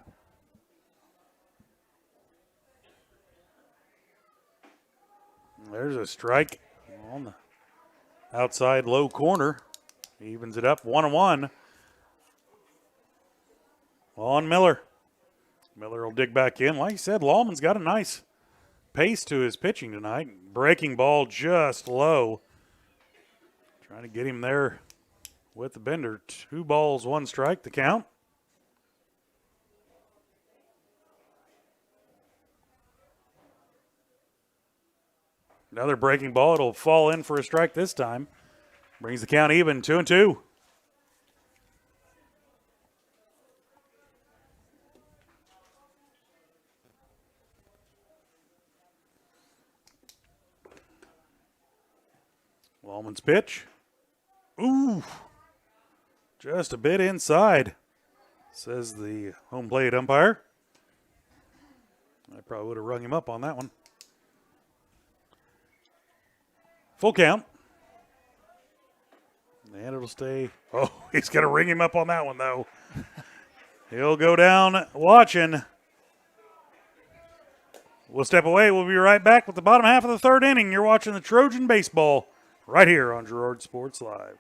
There's a strike on the outside low corner. Evens it up 1-1 on Miller. Miller will dig back in. Like you said, Lawman's got a nice pace to his pitching tonight. Breaking ball just low. Trying to get him there with the bender. 2 balls, 1 strike, the count. Another breaking ball. It'll fall in for a strike this time. Brings the count even, 2-2. Lawman's pitch. Ooh, just a bit inside, says the home plate umpire. I probably would have rung him up on that one. Full count. And it'll stay. Oh, he's going to ring him up on that one, though. He'll go down watching. We'll step away. We'll be right back with the bottom half of the third inning. You're watching the Trojan baseball right here on Girard Sports Live.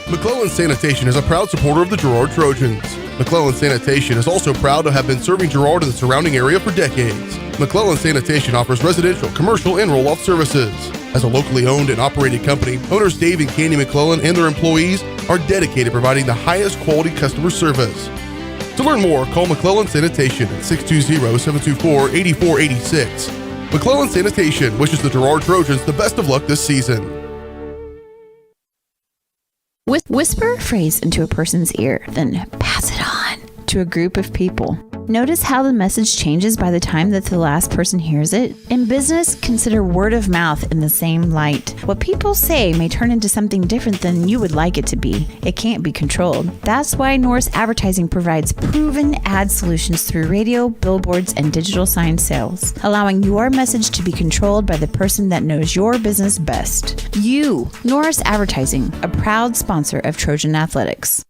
McClellan Sanitation is a proud supporter of the Girard Trojans. McClellan Sanitation is also proud to have been serving Girard and the surrounding area for decades. McClellan Sanitation offers residential, commercial, and roll-off services. As a locally owned and operated company, owners Dave and Candy McClellan and their employees are dedicated to providing the highest quality customer service. To learn more, call McClellan Sanitation at 620-724-8486. McClellan Sanitation wishes the Girard Trojans the best of luck this season. Whisper a phrase into a person's ear, then pass it on to a group of people. Notice how the message changes by the time that the last person hears it? In business, consider word of mouth in the same light. What people say may turn into something different than you would like it to be. It can't be controlled. That's why Norris Advertising provides proven ad solutions through radio, billboards, and digital sign sales, allowing your message to be controlled by the person that knows your business best. You, Norris Advertising, a proud sponsor of Trojan Athletics.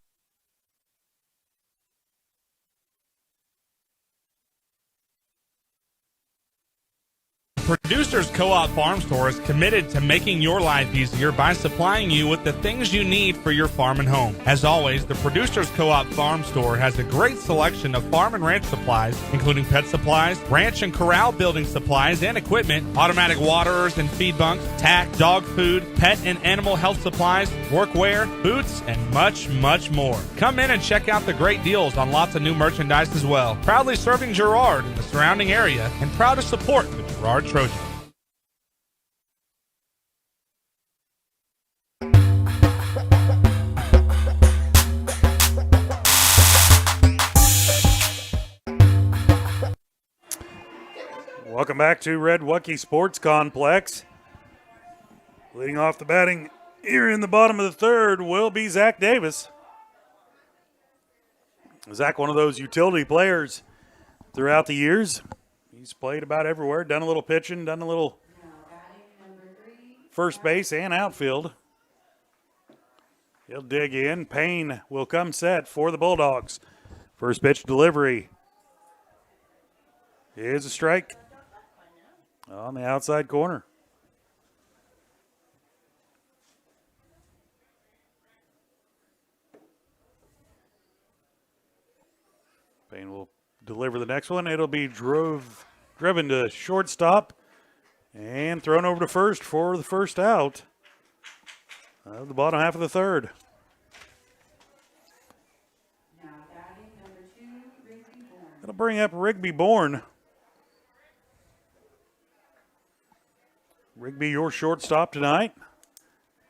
Producers Co-op Farm Store is committed to making your life easier by supplying you with the things you need for your farm and home. As always, the Producers Co-op Farm Store has a great selection of farm and ranch supplies, including pet supplies, ranch and corral building supplies and equipment, automatic waterers and feed bunks, tack, dog food, pet and animal health supplies, workwear, boots, and much, much more. Come in and check out the great deals on lots of new merchandise as well. Proudly serving Girard and the surrounding area, and proud to support the Girard Trojans. Welcome back to Red Wucky Sports Complex. Leading off the batting here in the bottom of the third will be Zach Davis. Zach, one of those utility players throughout the years. He's played about everywhere, done a little pitching, done a little first base and outfield. He'll dig in. Payne will come set for the Bulldogs. First pitch delivery. Here's a strike on the outside corner. Payne will deliver the next one. It'll be driven to shortstop and thrown over to first for the first out of the bottom half of the third. That'll bring up Rigby Bourne. Rigby, your shortstop tonight.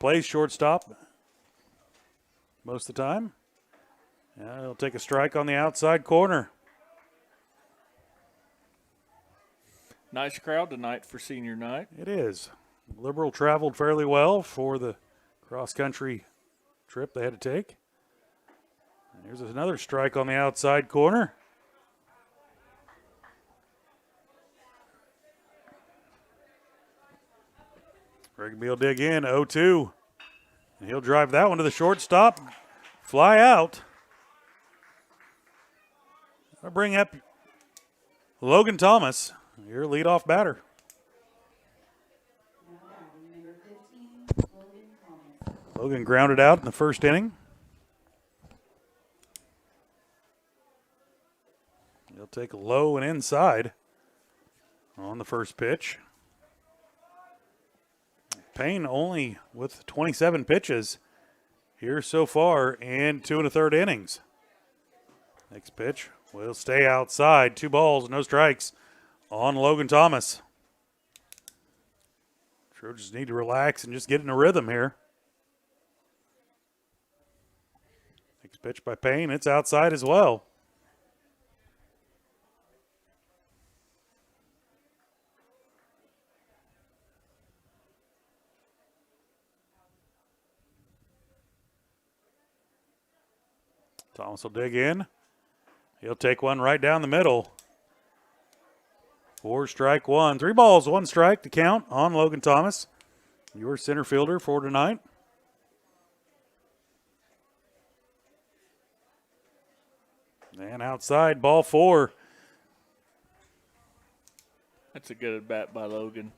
Plays shortstop most of the time. He'll take a strike on the outside corner. Nice crowd tonight for senior night. It is. Liberal traveled fairly well for the cross-country trip they had to take. And here's another strike on the outside corner. Rigby will dig in, 0-2. And he'll drive that one to the shortstop. Fly out. I'll bring up Logan Thomas, your leadoff batter. Logan grounded out in the first inning. He'll take a low and inside on the first pitch. Payne only with 27 pitches here so far in 2 1/3 innings. Next pitch will stay outside. 2 balls, no strikes on Logan Thomas. Trojans need to relax and just get in a rhythm here. Next pitch by Payne, it's outside as well. Thomas will dig in. He'll take one right down the middle. 4 strike 1. 3 balls, 1 strike to count on Logan Thomas, your center fielder for tonight. And outside, ball 4. That's a good at bat by Logan.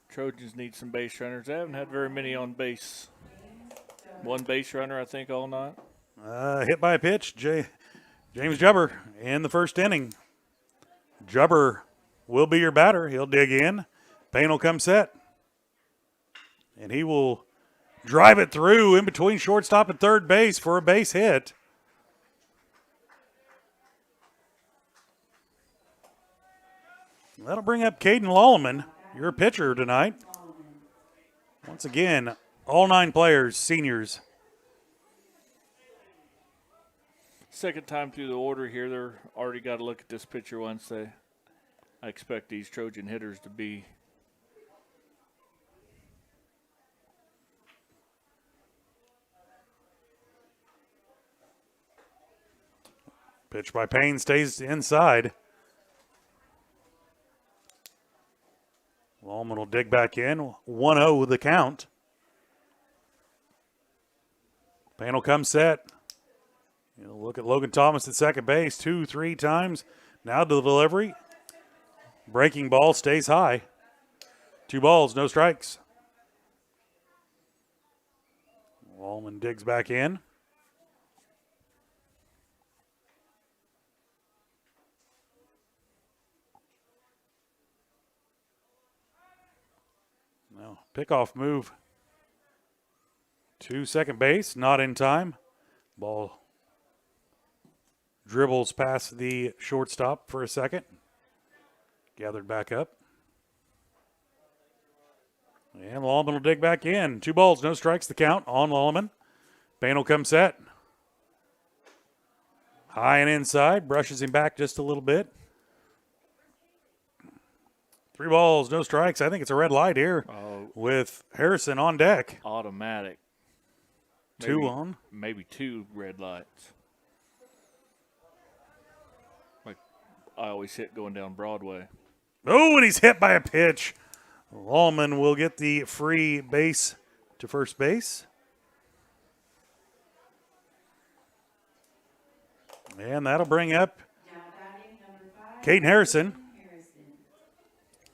Trojans need some base runners. They haven't had very many on base. 1 base runner, I think, all night. Hit by a pitch, James Jubber in the first inning. Jubber will be your batter. He'll dig in. Payne will come set. And he will drive it through in between shortstop and third base for a base hit. That'll bring up Caden Lallman, your pitcher tonight. Once again, all 9 players, seniors. Second time through the order here, they're already got to look at this pitcher once. I expect these Trojan hitters to be pitch by Payne stays inside. Lallman will dig back in. 1-0 with the count. Payne will come set. You'll look at Logan Thomas at second base 2-3 times. Now to the delivery. Breaking ball stays high. 2 balls, no strikes. Wallman digs back in. Now, pickoff move to second base, not in time. Ball dribbles past the shortstop for a second. Gathered back up. And Lallman will dig back in. 2 balls, no strikes, the count on Lallman. Bain will come set. High and inside, brushes him back just a little bit. 3 balls, no strikes. I think it's a red light here with Harrison on deck. Automatic. 2 on. Maybe 2 red lights. Like I always hit going down Broadway. Oh, and he's hit by a pitch. Lallman will get the free base to first base. And that'll bring up Caden Harrison.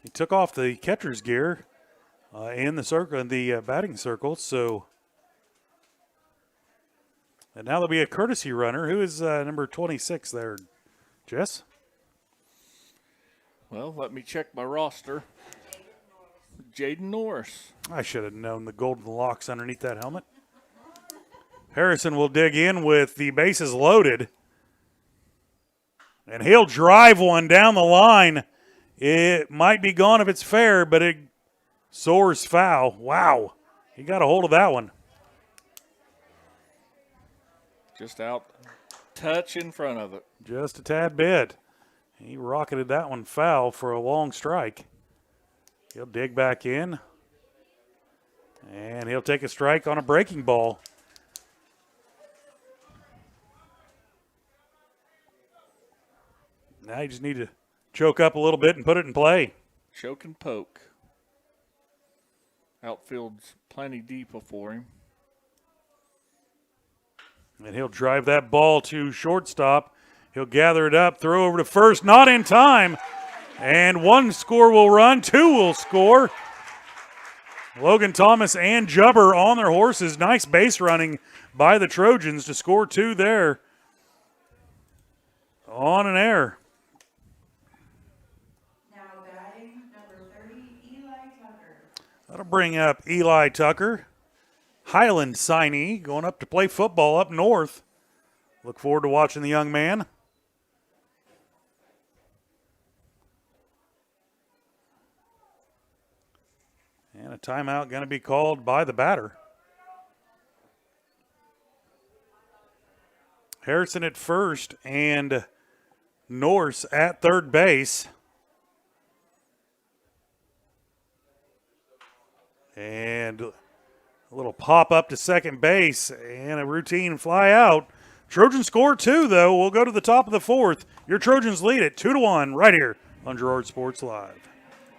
He took off the catcher's gear in the circle, in the batting circle. So, and now there'll be a courtesy runner. Who is number 26 there, Jess? Well, let me check my roster. Jaden Norris. I should have known the golden locks underneath that helmet. Harrison will dig in with the bases loaded. And he'll drive one down the line. It might be gone if it's fair, but it soars foul. Wow. He got a hold of that one. Just out touch in front of it. Just a tad bit. He rocketed that one foul for a long strike. He'll dig back in. And he'll take a strike on a breaking ball. Now you just need to choke up a little bit and put it in play. Choke and poke. Outfield's plenty deep for him. And he'll drive that ball to shortstop. He'll gather it up, throw over to first, not in time. And 1 score will run, 2 will score. Logan Thomas and Jubber on their horses. Nice base running by the Trojans to score 2 there on an error. Now batting number 30, Eli Tucker. That'll bring up Eli Tucker. Highland signee going up to play football up north. Look forward to watching the young man. And a timeout going to be called by the batter. Harrison at first and Norse at third base. And a little pop up to second base and a routine fly out. Trojans score 2, though. We'll go to the top of the 4th. Your Trojans lead it 2-1 right here on Girard Sports Live.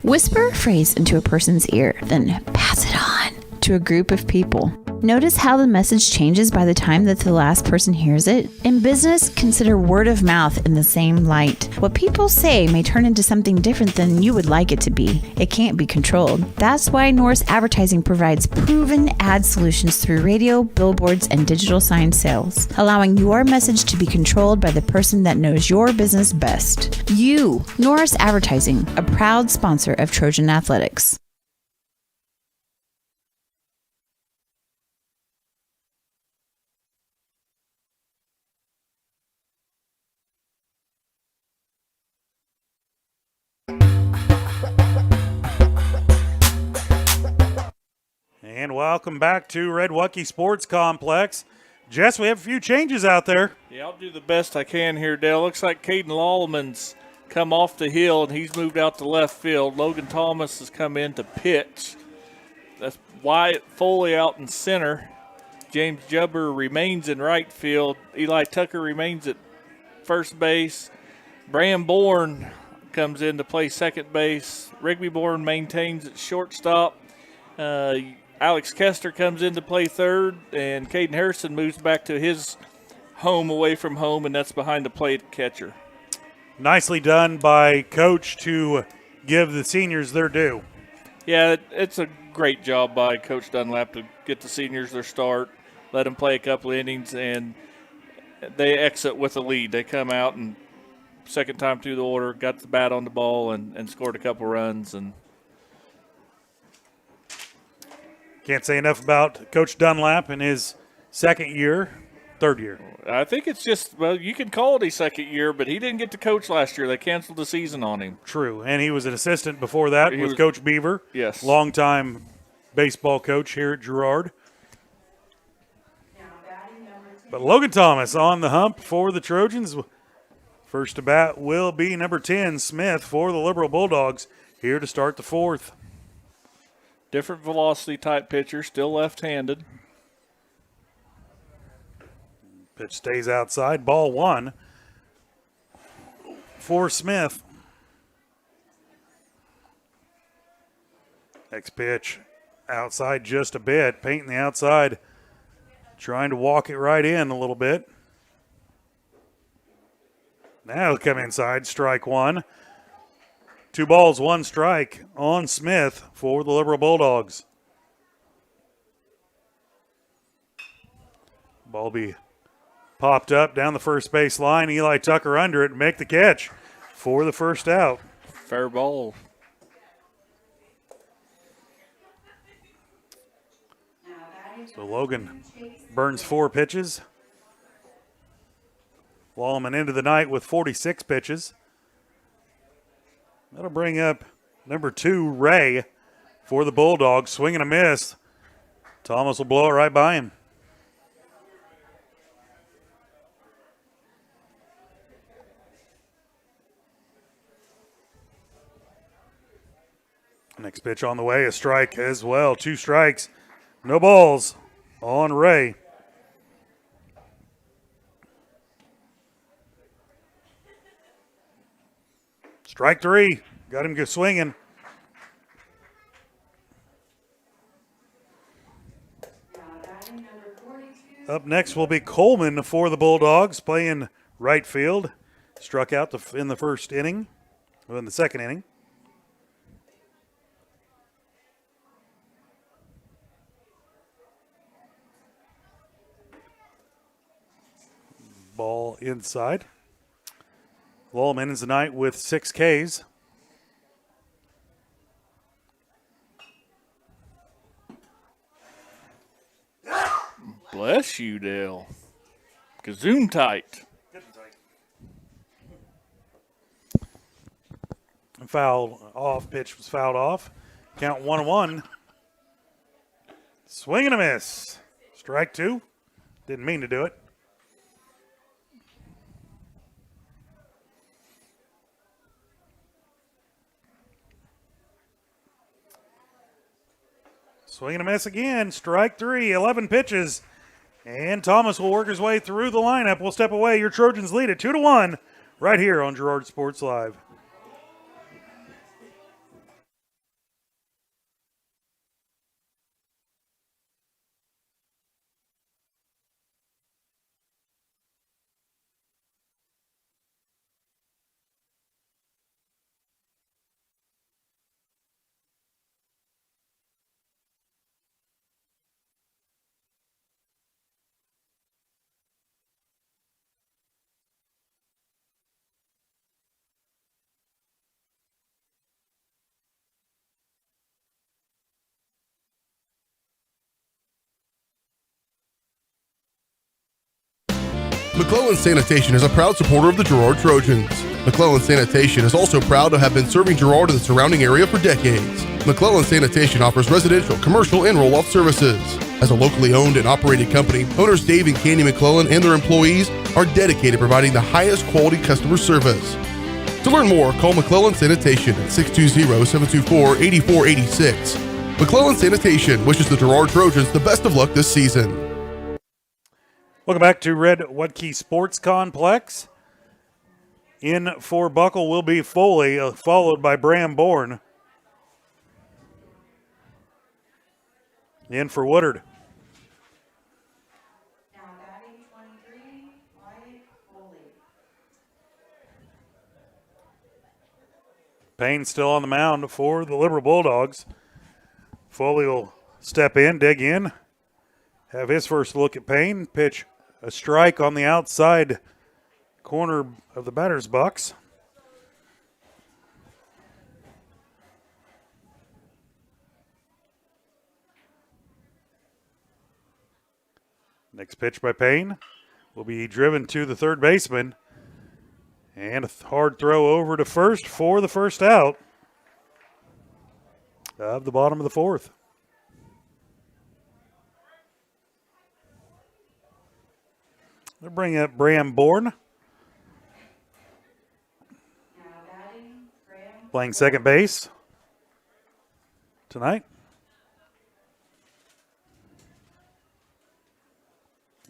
Whisper a phrase into a person's ear, then pass it on to a group of people. Notice how the message changes by the time that the last person hears it? In business, consider word of mouth in the same light. What people say may turn into something different than you would like it to be. It can't be controlled. That's why Norse Advertising provides proven ad solutions through radio, billboards, and digital sign sales, allowing your message to be controlled by the person that knows your business best. You, Norse Advertising, a proud sponsor of Trojan Athletics. And welcome back to Red Wucky Sports Complex. Jess, we have a few changes out there. Yeah, I'll do the best I can here, Dale. Looks like Caden Lallman's come off the hill, and he's moved out to left field. Logan Thomas has come in to pitch. That's Wyatt Foley out in center. James Jubber remains in right field. Eli Tucker remains at first base. Bram Bourne comes in to play second base. Rigby Bourne maintains at shortstop. Alex Kester comes in to play third, and Caden Harrison moves back to his home away from home, and that's behind the plate catcher. Nicely done by Coach to give the seniors their due. Yeah, it's a great job by Coach Dunlap to get the seniors their start, let them play a couple innings, and they exit with a lead. They come out and second time through the order, got the bat on the ball and scored a couple runs. And can't say enough about Coach Dunlap in his third year. I think it's just, well, you can call it his second year, but he didn't get to coach last year. They canceled the season on him. True, and he was an assistant before that with Coach Beaver. Yes. Longtime baseball coach here at Girard. But Logan Thomas on the hump for the Trojans. First to bat will be number 10, Smith, for the Liberal Bulldogs, here to start the fourth. Different velocity type pitcher, still left-handed. Pitch stays outside. Ball 1 for Smith. Next pitch outside just a bit. Painting the outside. Trying to walk it right in a little bit. Now he'll come inside. Strike 1. 2 balls, 1 strike on Smith for the Liberal Bulldogs. Ball be popped up down the first base line. Eli Tucker under it and make the catch for the first out. Fair ball. So Logan burns 4 pitches. Wallman into the night with 46 pitches. That'll bring up number 2, Ray, for the Bulldogs. Swing and a miss. Thomas will blow it right by him. Next pitch on the way, a strike as well. 2 strikes, no balls on Ray. Strike 3, got him swinging. Up next will be Coleman for the Bulldogs, playing right field. Struck out in the second inning. Ball inside. Wallman ends the night with 6 Ks. Bless you, Dale. Gazoom tight. Fouled off. Pitch was fouled off. Count 1-1. Swing and a miss. Strike 2. Didn't mean to do it. Swing and a miss again. Strike 3, 11 pitches. And Thomas will work his way through the lineup. We'll step away. Your Trojans lead it 2-1 right here on Girard Sports Live. McClellan Sanitation is a proud supporter of the Girard Trojans. McClellan Sanitation is also proud to have been serving Girard and the surrounding area for decades. McClellan Sanitation offers residential, commercial, and roll-off services. As a locally owned and operated company, owners Dave and Candy McClellan and their employees are dedicated to providing the highest quality customer service. To learn more, call McClellan Sanitation at 620-724-8486. McClellan Sanitation wishes the Girard Trojans the best of luck this season. Welcome back to Red Wutke Sports Complex. In for Buckle will be Foley, followed by Bram Bourne. In for Woodard. Payne still on the mound for the Liberal Bulldogs. Foley will step in, dig in, have his first look at Payne, pitch a strike on the outside corner of the batter's box. Next pitch by Payne will be driven to the third baseman. And a hard throw over to first for the first out of the bottom of the fourth. They'll bring up Bram Bourne. Playing second base tonight.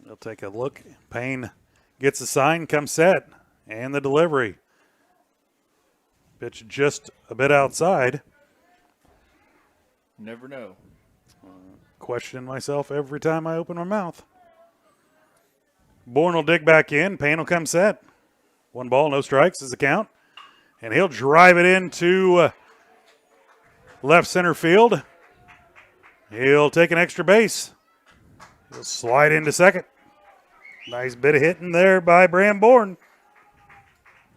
They'll take a look. Payne gets the sign, comes set, and the delivery. Pitch just a bit outside. Never know. Question myself every time I open my mouth. Bourne will dig back in. Payne will come set. 1 ball, no strikes is the count. And he'll drive it into left center field. He'll take an extra base. He'll slide into second. Nice bit of hitting there by Bram Bourne.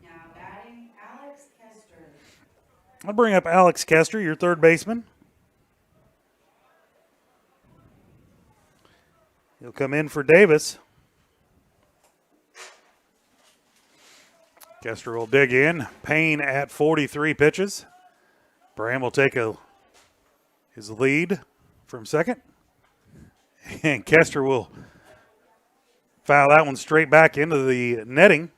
Now batting, Alex Kester. I'll bring up Alex Kester, your third baseman. He'll come in for Davis. Kester will dig in. Payne at 43 pitches. Bram will take his lead from second. And Kester will foul that one straight back into the netting.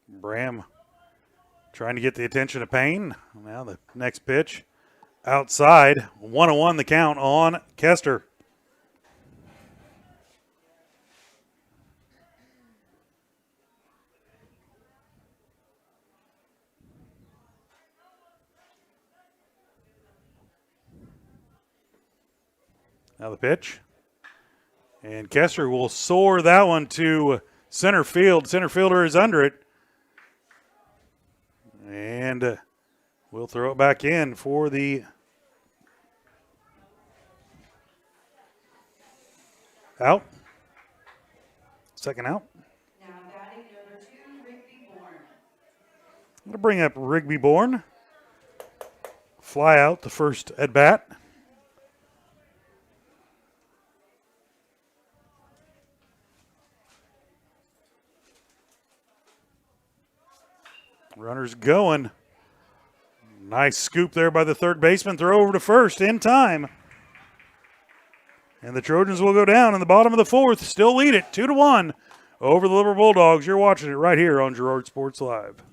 Bram trying to get the attention of Payne. Now the next pitch outside. 1-1 the count on Kester. Now the pitch. And Kester will soar that one to center field. Center fielder is under it. And we'll throw it back in for the out. Second out. Now batting number 2, Rigby Bourne. I'm going to bring up Rigby Bourne. Fly out the first at bat. Runners going. Nice scoop there by the third baseman. Throw over to first in time. And the Trojans will go down in the bottom of the fourth. Still lead it 2-1 over the Liberal Bulldogs. You're watching it right here on Girard Sports Live.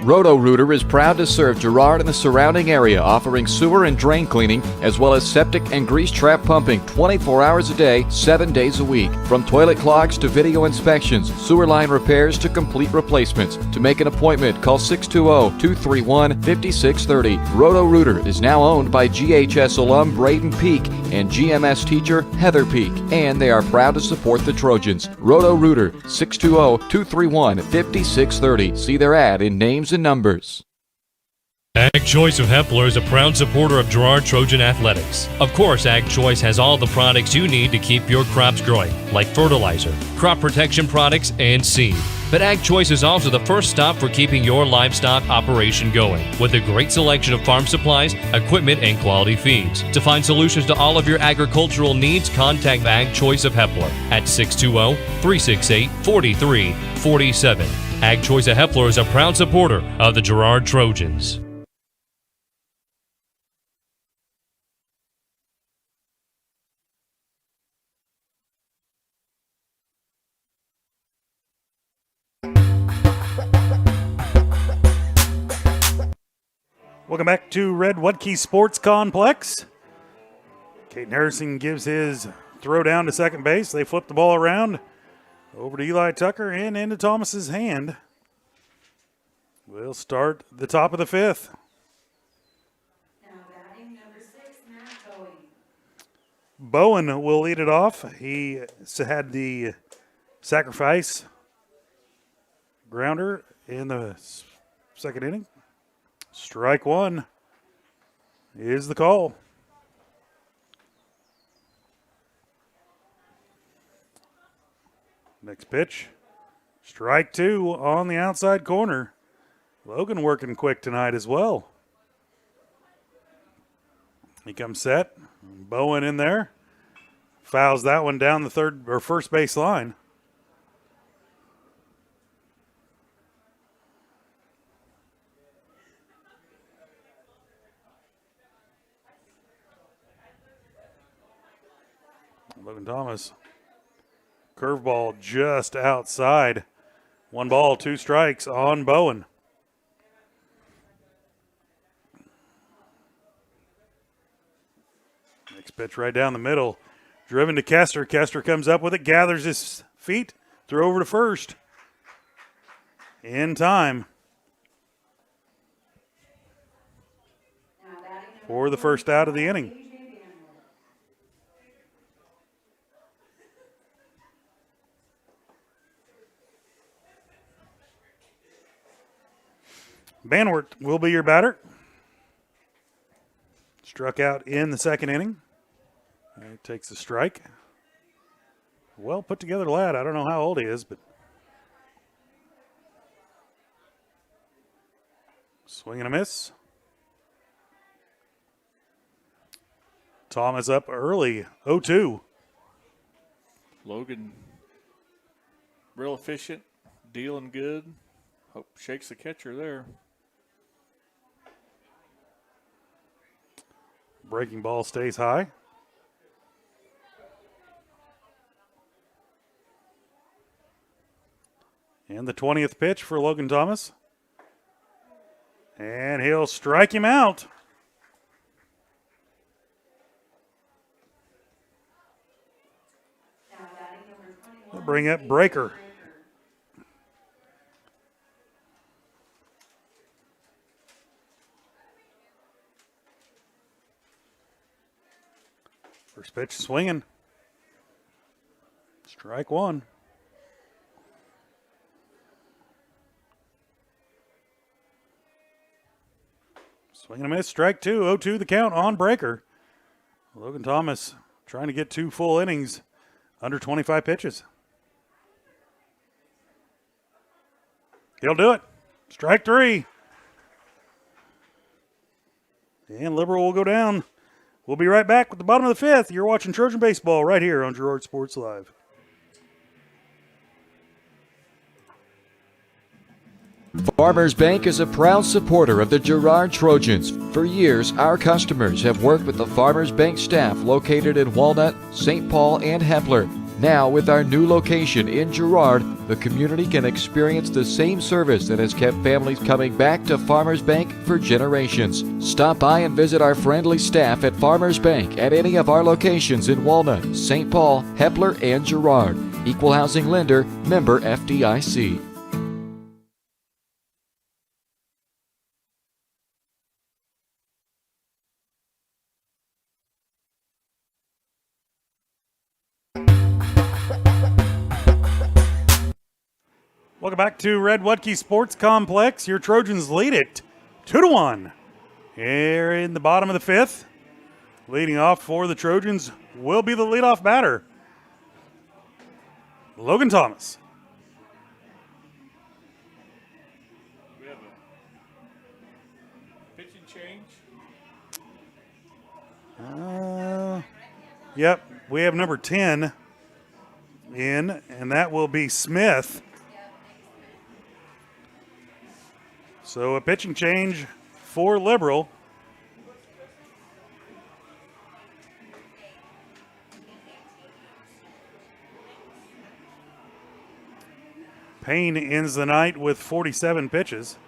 Roto-Rooter is proud to serve Girard and the surrounding area, offering sewer and drain cleaning, as well as septic and grease trap pumping 24 hours a day, 7 days a week. From toilet clogs to video inspections, sewer line repairs to complete replacements. To make an appointment, call 620-231-5630. Roto-Rooter is now owned by GHS alum Braden Peak and GMS teacher Heather Peak, and they are proud to support the Trojans. Roto-Rooter, 620-231-5630. See their ad in names and numbers. Ag Choice of Hepler is a proud supporter of Girard Trojan Athletics. Of course, Ag Choice has all the products you need to keep your crops growing, like fertilizer, crop protection products, and seed. But Ag Choice is also the first stop for keeping your livestock operation going, with a great selection of farm supplies, equipment, and quality feeds. To find solutions to all of your agricultural needs, contact Ag Choice of Hepler at 620-368-4347. Ag Choice of Hepler is a proud supporter of the Girard Trojans. Welcome back to Red Wutke Sports Complex. Caden Harrison gives his throw down to second base. They flip the ball around over to Eli Tucker and into Thomas's hand. We'll start the top of the fifth. Now batting number 6, Matt Bowie. Bowen will lead it off. He had the sacrifice grounder in the second inning. Strike one is the call. Next pitch. Strike two on the outside corner. Logan working quick tonight as well. He comes set. Bowen in there. Fouls that one down the third or first base line. Logan Thomas. Curveball just outside. 1 ball, 2 strikes on Bowen. Next pitch right down the middle. Driven to Kester. Kester comes up with it, gathers his feet, throw over to first. In time. For the first out of the inning. Banwart will be your batter. Struck out in the second inning. He takes a strike. Well put together lad. I don't know how old he is, but swing and a miss. Thomas up early, 0-2. Logan, real efficient, dealing good. Hope shakes the catcher there. Breaking ball stays high. And the 20th pitch for Logan Thomas. And he'll strike him out. We'll bring up Breaker. First pitch swinging. Strike one. Swing and a miss. Strike two. 0-2 the count on Breaker. Logan Thomas trying to get 2 full innings under 25 pitches. He'll do it. Strike 3. And Liberal will go down. We'll be right back with the bottom of the 5th. You're watching Trojan Baseball right here on Girard Sports Live. Farmers Bank is a proud supporter of the Girard Trojans. For years, our customers have worked with the Farmers Bank staff located in Walnut, St. Paul, and Hepler. Now, with our new location in Girard, the community can experience the same service that has kept families coming back to Farmers Bank for generations. Stop by and visit our friendly staff at Farmers Bank at any of our locations in Walnut, St. Paul, Hepler, and Girard. Equal housing lender, member FDIC. Welcome back to Red Wutke Sports Complex. Your Trojans lead it 2-1. Here in the bottom of the 5th. Leading off for the Trojans will be the leadoff batter, Logan Thomas. We have a pitching change. Yep, we have number 10 in, and that will be Smith. So a pitching change for Liberal. Payne ends the night with 47 pitches.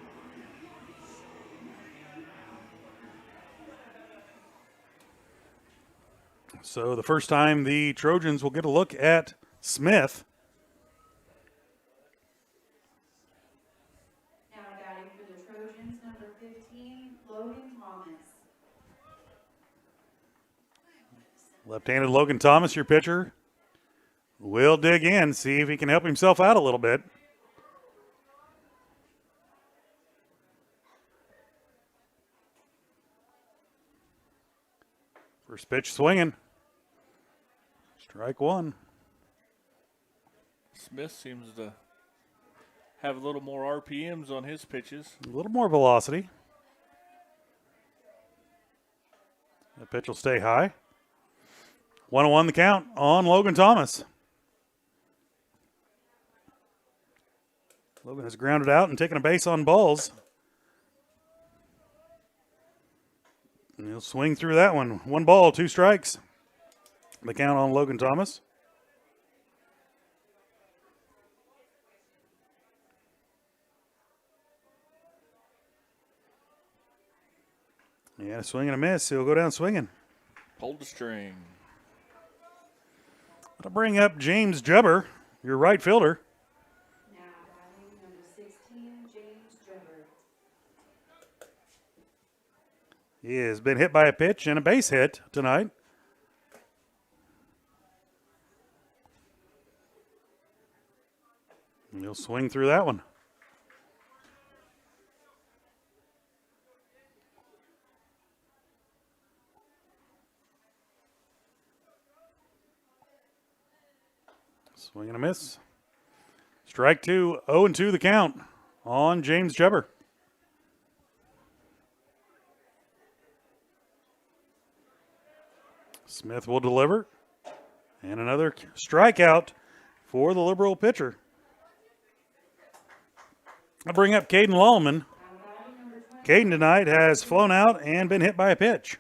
So the first time the Trojans will get a look at Smith. Left-handed Logan Thomas, your pitcher, will dig in, see if he can help himself out a little bit. First pitch swinging. Strike one. Smith seems to have a little more RPMs on his pitches. A little more velocity. The pitch will stay high. 1-1 the count on Logan Thomas. Logan has grounded out and taken a base on balls. And he'll swing through that one. 1 ball, 2 strikes. The count on Logan Thomas. Yeah, swing and a miss. He'll go down swinging. Pulled the string. I'll bring up James Jubber, your right fielder. Now batting number 16, James Girard. He has been hit by a pitch and a base hit tonight. And he'll swing through that one. Swing and a miss. Strike two, 0-2 the count on James Jubber. Smith will deliver. And another strikeout for the Liberal pitcher. I'll bring up Caden Lallman. Caden tonight has flown out and been hit by a pitch.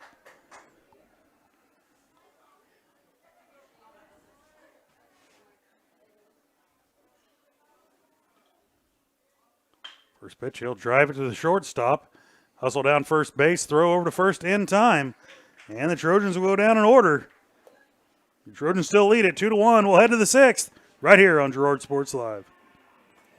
First pitch, he'll drive it to the shortstop. Hustle down first base, throw over to first in time. And the Trojans will go down in order. The Trojans still lead it 2-1. We'll head to the 6th right here on Girard Sports Live.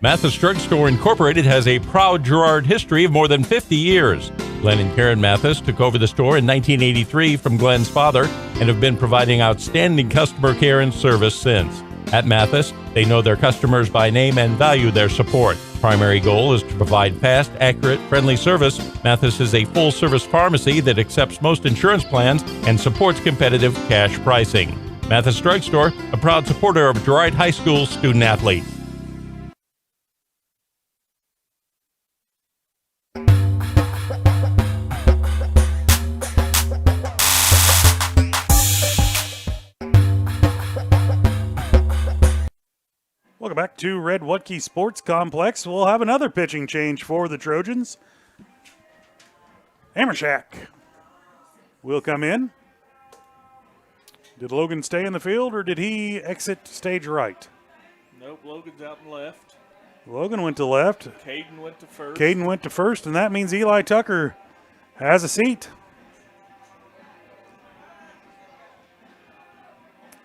Mathis Drug Store Incorporated has a proud Girard history of more than 50 years. Glenn and Karen Mathis took over the store in 1983 from Glenn's father and have been providing outstanding customer care and service since. At Mathis, they know their customers by name and value their support. Primary goal is to provide fast, accurate, friendly service. Mathis is a full-service pharmacy that accepts most insurance plans and supports competitive cash pricing. Mathis Drug Store, a proud supporter of Girard High School student-athletes. Welcome back to Red Watke Sports Complex. We'll have another pitching change for the Trojans. Amershak will come in. Did Logan stay in the field or did he exit stage right? Nope, Logan's out and left. Logan went to left. Caden went to first. Caden went to first, and that means Eli Tucker has a seat.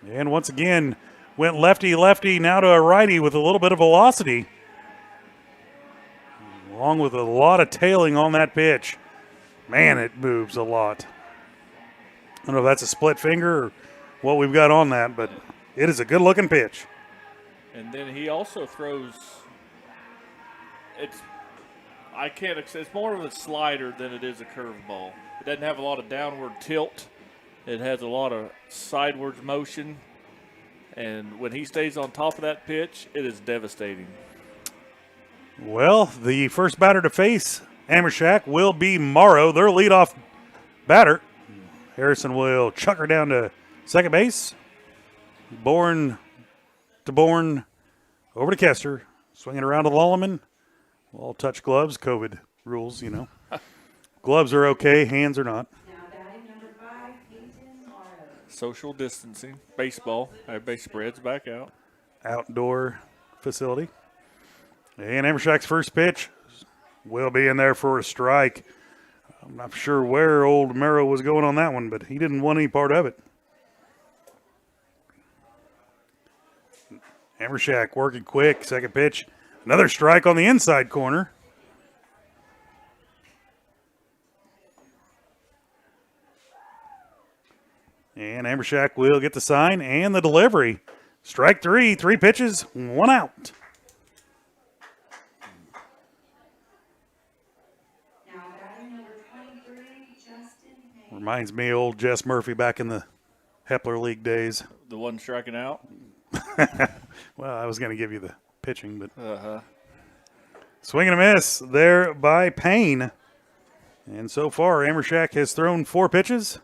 And once again, went lefty-lefty, now to a righty with a little bit of velocity. Along with a lot of tailing on that pitch. Man, it moves a lot. I don't know if that's a split finger or what we've got on that, but it is a good-looking pitch. And then he also throws, it's more of a slider than it is a curveball. It doesn't have a lot of downward tilt. It has a lot of sideways motion. And when he stays on top of that pitch, it is devastating. Well, the first batter to face Amershak will be Morrow, their leadoff batter. Harrison will chuck her down to second base. Bourne over to Kester. Swinging around to Lallman. All touch gloves, COVID rules, you know. Gloves are okay, hands are not. Social distancing, baseball, base spreads back out. Outdoor facility. And Amershak's first pitch will be in there for a strike. I'm not sure where old Merrow was going on that one, but he didn't want any part of it. Amershak working quick, second pitch. Another strike on the inside corner. And Amershak will get the sign and the delivery. Strike three, 3 pitches, 1 out. Reminds me of old Jess Murphy back in the Hepler League days. The one striking out? Well, I was going to give you the pitching, but swing and a miss there by Payne. And so far, Amershak has thrown 4 pitches,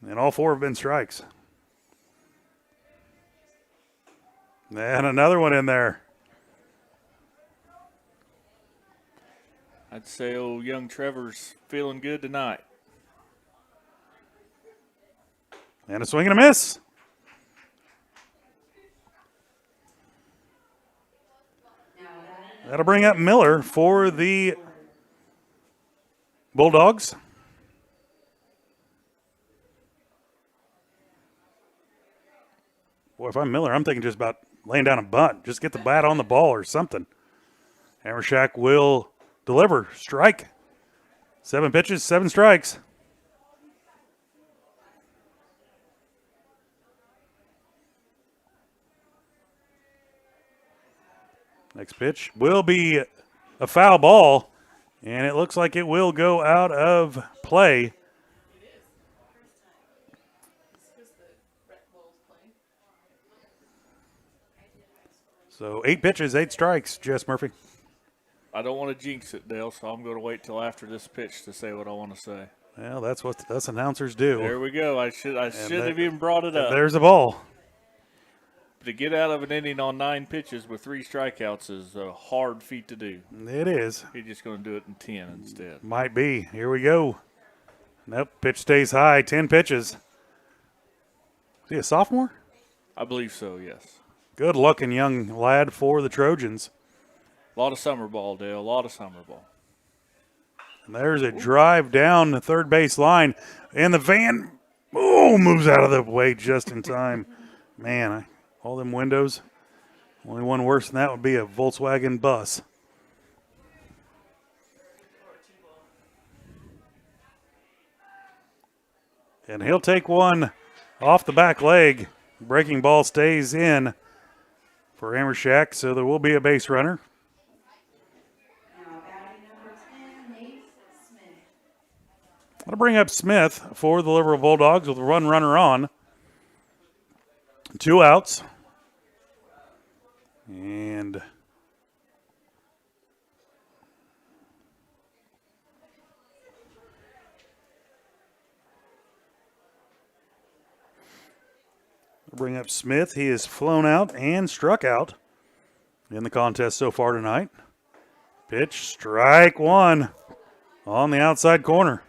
and all 4 have been strikes. And another one in there. I'd say old young Trevor's feeling good tonight. And a swing and a miss. That'll bring up Miller for the Bulldogs. Boy, if I'm Miller, I'm thinking just about laying down a bunt. Just get the bat on the ball or something. Amershak will deliver. Strike. 7 pitches, 7 strikes. Next pitch will be a foul ball, and it looks like it will go out of play. So 8 pitches, 8 strikes, Jess Murphy. I don't want to jinx it, Dale, so I'm going to wait till after this pitch to say what I want to say. Well, that's what us announcers do. There we go. I should have even brought it up. There's a ball. To get out of an inning on 9 pitches with 3 strikeouts is a hard feat to do. It is. He's just going to do it in 10 instead. Might be. Here we go. Nope, pitch stays high, 10 pitches. Is he a sophomore? I believe so, yes. Good-looking young lad for the Trojans. A lot of summer ball, Dale, a lot of summer ball. And there's a drive down the third base line. And the van, moves out of the way just in time. Man, all them windows. Only one worse than that would be a Volkswagen bus. And he'll take one off the back leg. Breaking ball stays in for Amershak, so there will be a base runner. I'll bring up Smith for the Liberal Bulldogs with a runner on. 2 outs. And I'll bring up Smith. He has flown out and struck out in the contest so far tonight. Pitch, strike 1 on the outside corner.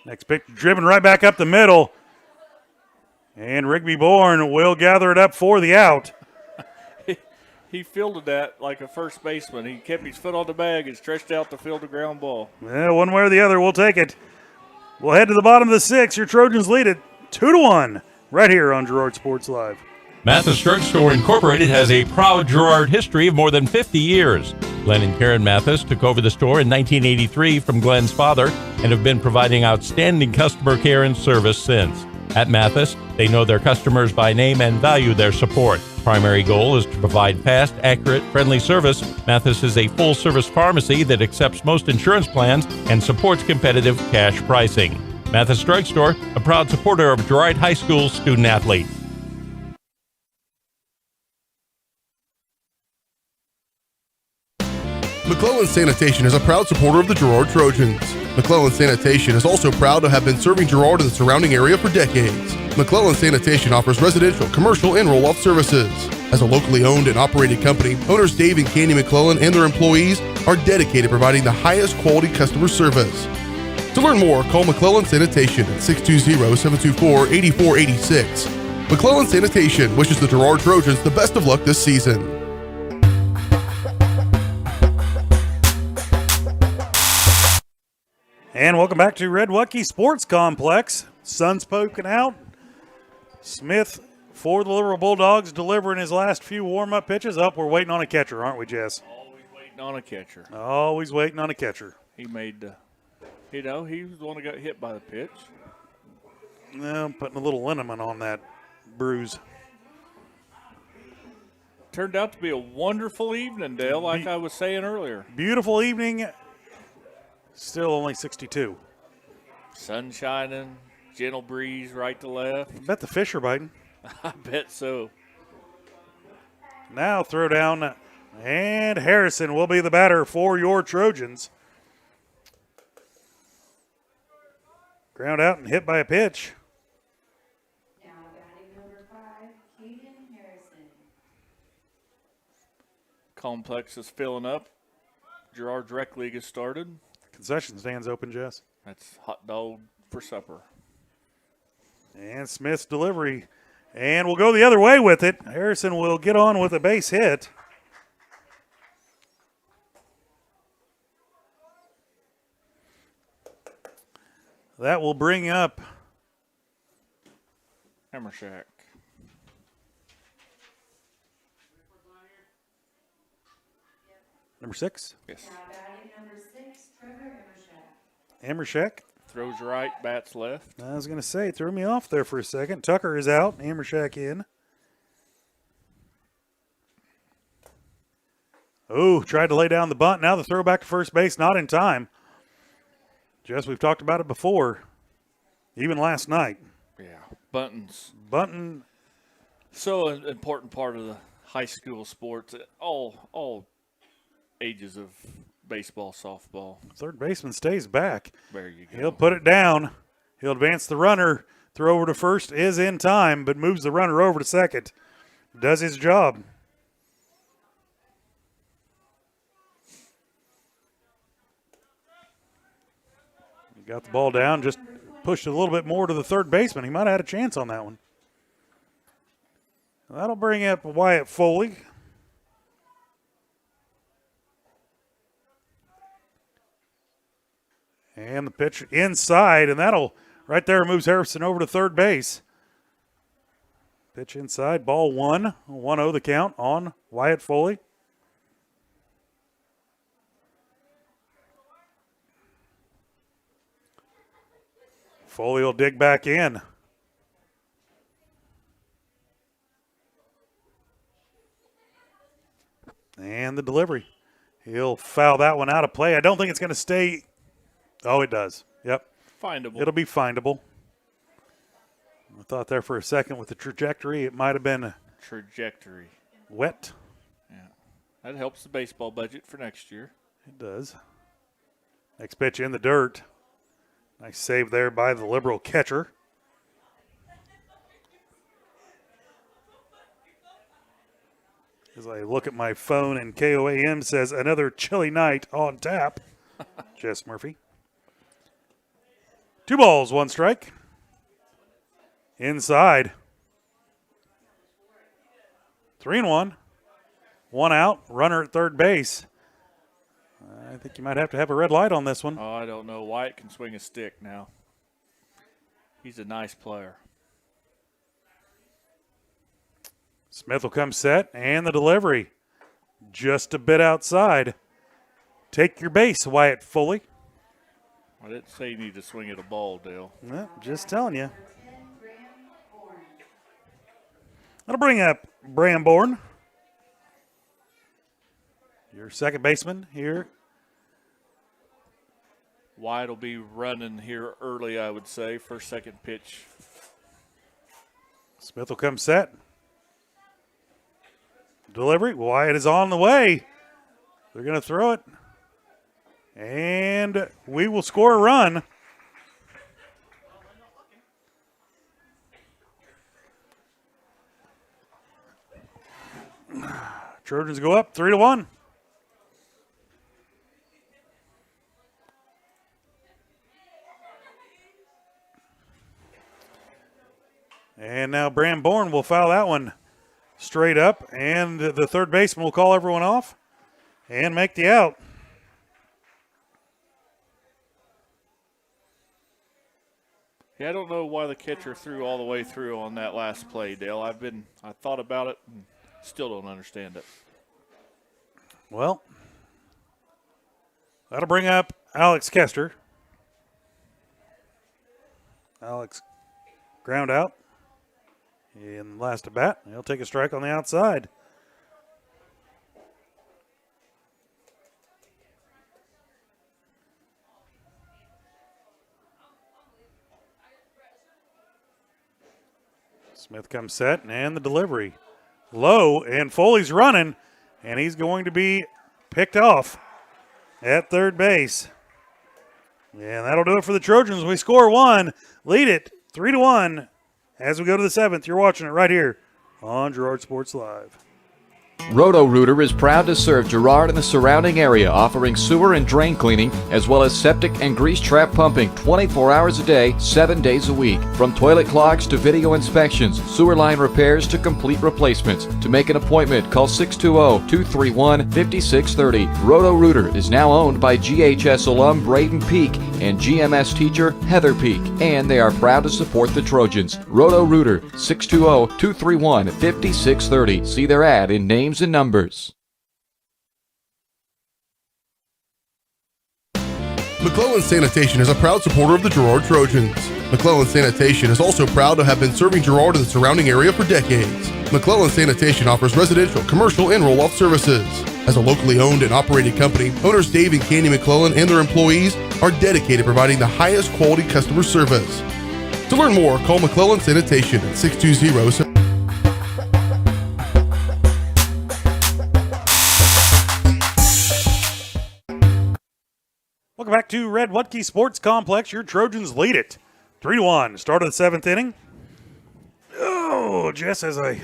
Next pitch driven right back up the middle. And Rigby Bourne will gather it up for the out. He fielded that like a first baseman. He kept his foot on the bag and stretched out to field a ground ball. Yeah, one way or the other, we'll take it. We'll head to the bottom of the 6th. Your Trojans lead it 2-1 right here on Girard Sports Live. Mathis Drugstore Incorporated has a proud Girard history of more than 50 years. Glenn and Karen Mathis took over the store in 1983 from Glenn's father and have been providing outstanding customer care and service since. At Mathis, they know their customers by name and value their support. Primary goal is to provide fast, accurate, friendly service. Mathis is a full-service pharmacy that accepts most insurance plans and supports competitive cash pricing. Mathis Drugstore, a proud supporter of Girard High School student-athletes. McClellan Sanitation is a proud supporter of the Girard Trojans. McClellan Sanitation is also proud to have been serving Girard and the surrounding area for decades. McClellan Sanitation offers residential, commercial, and roll-off services. As a locally owned and operated company, owners Dave and Candy McClellan and their employees are dedicated to providing the highest quality customer service. To learn more, call McClellan Sanitation at 620-724-8486. McClellan Sanitation wishes the Girard Trojans the best of luck this season. And welcome back to Red Wucky Sports Complex. Sun's poking out. Smith for the Liberal Bulldogs, delivering his last few warm-up pitches. We're waiting on a catcher, aren't we, Jess? Always waiting on a catcher. Always waiting on a catcher. He made, he was the one that got hit by the pitch. I'm putting a little liniment on that bruise. Turned out to be a wonderful evening, Dale, like I was saying earlier. Beautiful evening. Still only 62. Sun shining, gentle breeze right to left. I bet the fish are biting. I bet so. Now throw down, and Harrison will be the batter for your Trojans. Ground out and hit by a pitch. Now batting number 5, Caden Harrison. Complex is filling up. Girard Rec League has started. Concession stands open, Jess. That's hot dog for supper. And Smith's delivery. And we'll go the other way with it. Harrison will get on with a base hit. That will bring up Hammershack. number 6. Yes. Now batting number 6, Trevor Emershak. Hammershack. Throws right, bats left. I was going to say, it threw me off there for a second. Tucker is out. Hammershack in. Oh, tried to lay down the bunt. Now the throw back to first base, not in time. Jess, we've talked about it before, even last night. Yeah, buntings. Bunting. So an important part of the high school sports, all ages of baseball, softball. Third baseman stays back. There you go. He'll put it down. He'll advance the runner. Throw over to first is in time, but moves the runner over to second. Does his job. He got the ball down, just pushed it a little bit more to the third baseman. He might have had a chance on that one. That'll bring up Wyatt Foley. And the pitch inside, and that'll right there moves Harrison over to third base. Pitch inside, ball 1. 1-0 the count on Wyatt Foley. Foley will dig back in. And the delivery. He'll foul that one out of play. I don't think it's going to stay. Oh, it does. Yep. Findable. It'll be findable. I thought there for a second with the trajectory, it might have been Trajectory. wet. Yeah. That helps the baseball budget for next year. It does. Next pitch in the dirt. Nice save there by the Liberal catcher. As I look at my phone and KOAM says another chilly night on tap. Jess Murphy. 2 balls, 1 strike. Inside. 3-1. 1 out. Runner at third base. I think you might have to have a red light on this one. Oh, I don't know. Wyatt can swing a stick now. He's a nice player. Smith will come set, and the delivery. Just a bit outside. Take your base, Wyatt Foley. I didn't say you need to swing at a ball, Dale. Well, just telling you. That'll bring up Bramborn. Your second baseman here. Wyatt will be running here early, I would say, first, second pitch. Smith will come set. Delivery. Wyatt is on the way. They're going to throw it. And we will score a run. Trojans go up 3-1. And now Bramborn will foul that one straight up, and the third baseman will call everyone off and make the out. Yeah, I don't know why the catcher threw all the way through on that last play, Dale. I thought about it and still don't understand it. Well, that'll bring up Alex Kester. Alex ground out in the last at bat. He'll take a strike on the outside. Smith comes set, and the delivery. Low, and Foley's running, and he's going to be picked off at third base. And that'll do it for the Trojans. We score one, lead it 3-1 as we go to the seventh. You're watching it right here on Girard Sports Live. Roto-Rooter is proud to serve Girard and the surrounding area, offering sewer and drain cleaning, as well as septic and grease trap pumping 24 hours a day, 7 days a week. From toilet clogs to video inspections, sewer line repairs to complete replacements. To make an appointment, call 620-231-5630. Roto-Rooter is now owned by GHS alum Braden Peak and GMS teacher Heather Peak, and they are proud to support the Trojans. Roto-Rooter, 620-231-5630. See their ad in names and numbers. McClellan Sanitation is a proud supporter of the Girard Trojans. McClellan Sanitation is also proud to have been serving Girard and the surrounding area for decades. McClellan Sanitation offers residential, commercial, and roll-off services. As a locally owned and operated company, owners Dave and Candy McClellan and their employees are dedicated to providing the highest quality customer service. To learn more, call McClellan Sanitation at 620. Welcome back to Red Watke Sports Complex. Your Trojans lead it 3-1. Start of the seventh inning. Oh, just as I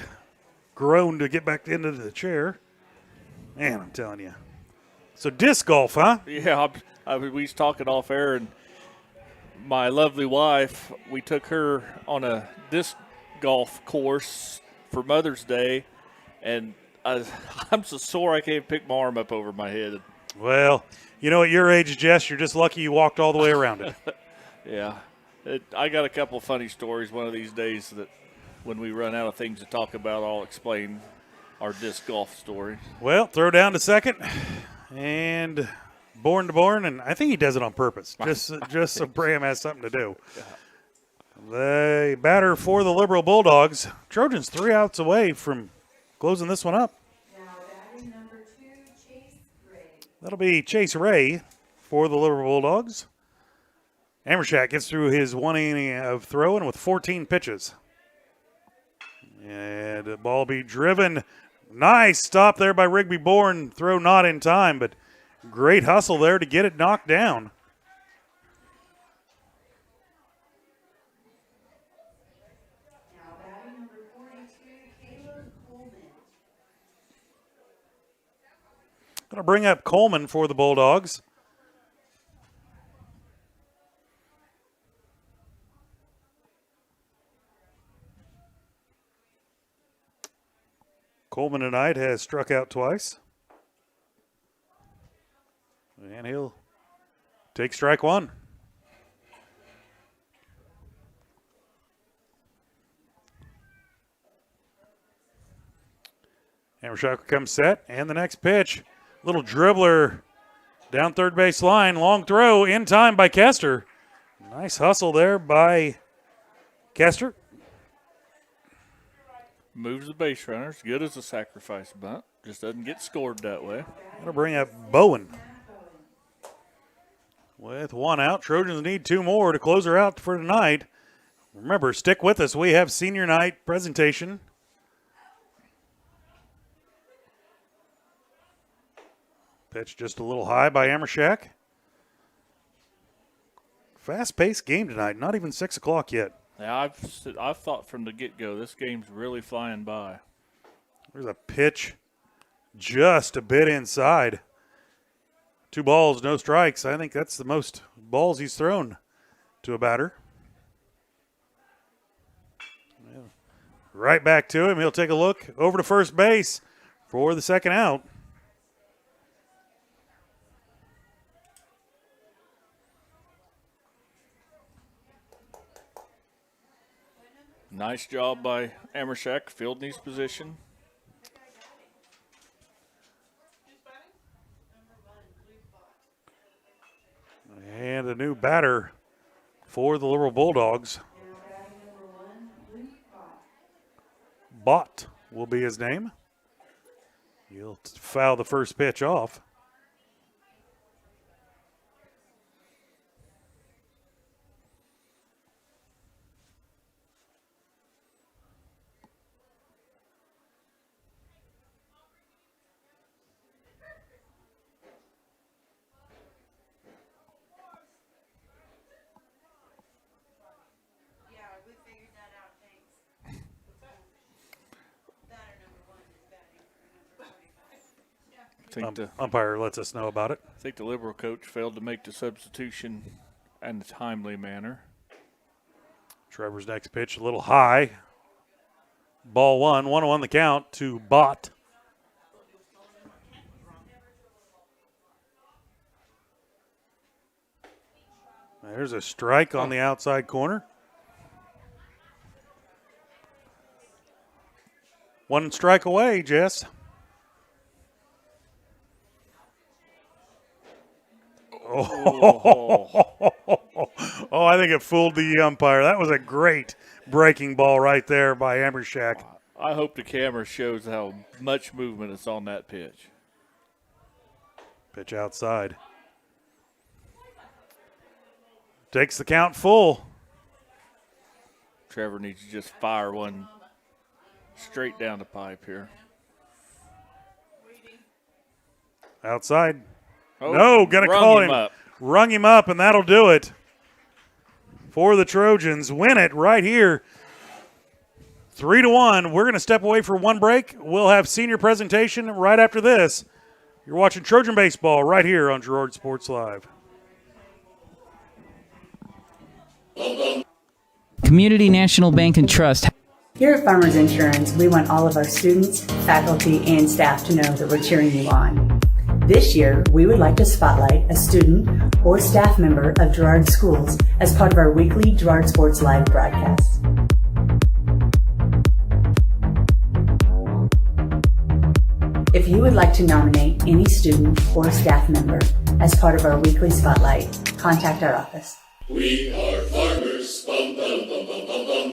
groaned to get back into the chair. Man, I'm telling you. So disc golf, huh? Yeah, we was talking off air, and my lovely wife, we took her on a disc golf course for Mother's Day, and I'm so sore I can't pick my arm up over my head. Well, you know, at your age, Jess, you're just lucky you walked all the way around it. Yeah. I got a couple of funny stories one of these days that when we run out of things to talk about, I'll explain our disc golf story. Well, throw down to second, and Bourne to Bourne, and I think he does it on purpose, just so Bram has something to do. The batter for the Liberal Bulldogs. Trojans 3 outs away from closing this one up. That'll be Chase Ray for the Liberal Bulldogs. Amershak gets through his 1 inning of throwing with 14 pitches. And the ball be driven. Nice stop there by Rigby Bourne. Throw not in time, but great hustle there to get it knocked down. Going to bring up Coleman for the Bulldogs. Coleman tonight has struck out twice. And he'll take strike one. Amershak comes set, and the next pitch. Little dribbler down third base line. Long throw in time by Kester. Nice hustle there by Kester. Moves the base runners. Good as a sacrifice bunt. Just doesn't get scored that way. Going to bring up Bowen. With 1 out, Trojans need 2 more to close her out for tonight. Remember, stick with us. We have senior night presentation. Pitch just a little high by Amershak. Fast-paced game tonight. Not even 6 o'clock yet. Yeah, I've thought from the get-go this game's really flying by. There's a pitch just a bit inside. 2 balls, no strikes. I think that's the most balls he's thrown to a batter. Right back to him. He'll take a look over to first base for the second out. Nice job by Amershak fielding his position. And a new batter for the Liberal Bulldogs. Bott will be his name. He'll foul the first pitch off. The umpire lets us know about it. I think the Liberal coach failed to make the substitution in a timely manner. Trevor's next pitch a little high. Ball 1-1 the count to Bott. There's a strike on the outside corner. One strike away, Jess. Oh, I think it fooled the umpire. That was a great breaking ball right there by Amershak. I hope the camera shows how much movement is on that pitch. Pitch outside. Takes the count full. Trevor needs to just fire one straight down the pipe here. Outside. Oh, no, gonna call him. Rung him up, and that'll do it for the Trojans. Win it right here. 3-1. We're going to step away for one break. We'll have senior presentation right after this. You're watching Trojan Baseball right here on Girard Sports Live. Community National Bank and Trust. Here at Farmers Insurance, we want all of our students, faculty, and staff to know that we're cheering you on. This year, we would like to spotlight a student or staff member of Girard Schools as part of our weekly Girard Sports Live broadcast. If you would like to nominate any student or staff member as part of our weekly spotlight, contact our office. We are farmers. Bum, bum, bum, bum, bum, bum.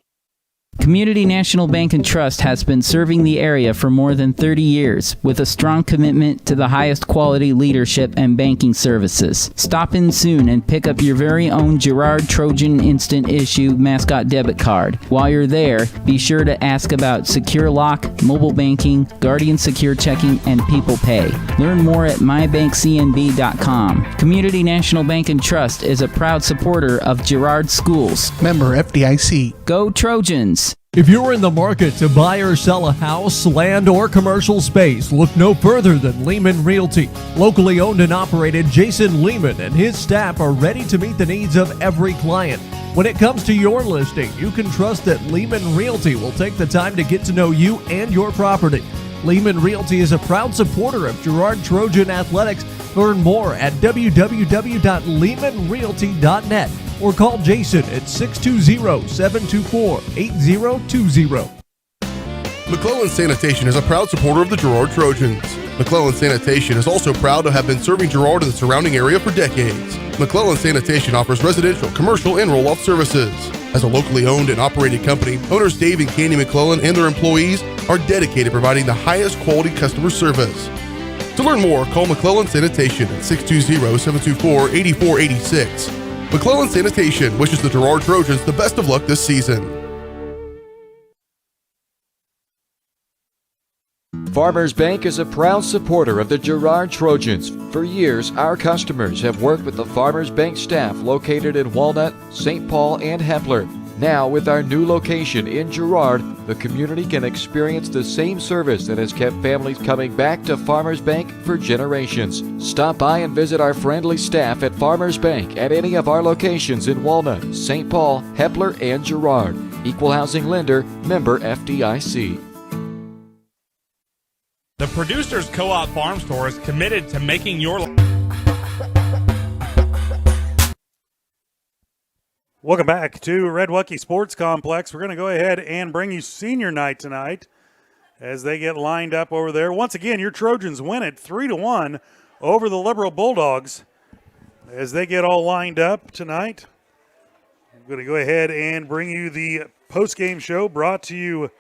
Community National Bank and Trust has been serving the area for more than 30 years with a strong commitment to the highest quality leadership and banking services. Stop in soon and pick up your very own Girard Trojan Instant Issue mascot debit card. While you're there, be sure to ask about Secure Lock, mobile banking, Guardian Secure Checking, and People Pay. Learn more at mybankcnb.com. Community National Bank and Trust is a proud supporter of Girard Schools. Member FDIC. Go Trojans! If you're in the market to buy or sell a house, land, or commercial space, look no further than Lehman Realty. Locally owned and operated, Jason Lehman and his staff are ready to meet the needs of every client. When it comes to your listing, you can trust that Lehman Realty will take the time to get to know you and your property. Lehman Realty is a proud supporter of Girard Trojan Athletics. Learn more at www.lehmanrealty.net or call Jason at 620-724-8020. McClellan Sanitation is a proud supporter of the Girard Trojans. McClellan Sanitation is also proud to have been serving Girard and the surrounding area for decades. McClellan Sanitation offers residential, commercial, and roll-off services. As a locally owned and operated company, owners Dave and Candy McClellan and their employees are dedicated to providing the highest quality customer service. To learn more, call McClellan Sanitation at 620-724-8486. McClellan Sanitation wishes the Girard Trojans the best of luck this season. Farmers Bank is a proud supporter of the Girard Trojans. For years, our customers have worked with the Farmers Bank staff located in Walnut, St. Paul, and Hepler. Now, with our new location in Girard, the community can experience the same service that has kept families coming back to Farmers Bank for generations. Stop by and visit our friendly staff at Farmers Bank at any of our locations in Walnut, St. Paul, Hepler, and Girard. Equal housing lender, member FDIC. The Producers Co-op Farm Store is committed to making your life. Welcome back to Red Wucky Sports Complex. We're going to go ahead and bring you senior night tonight as they get lined up over there. Once again, your Trojans win it 3-1 over the Liberal Bulldogs as they get all lined up tonight. I'm going to go ahead and bring you the post-game show brought to you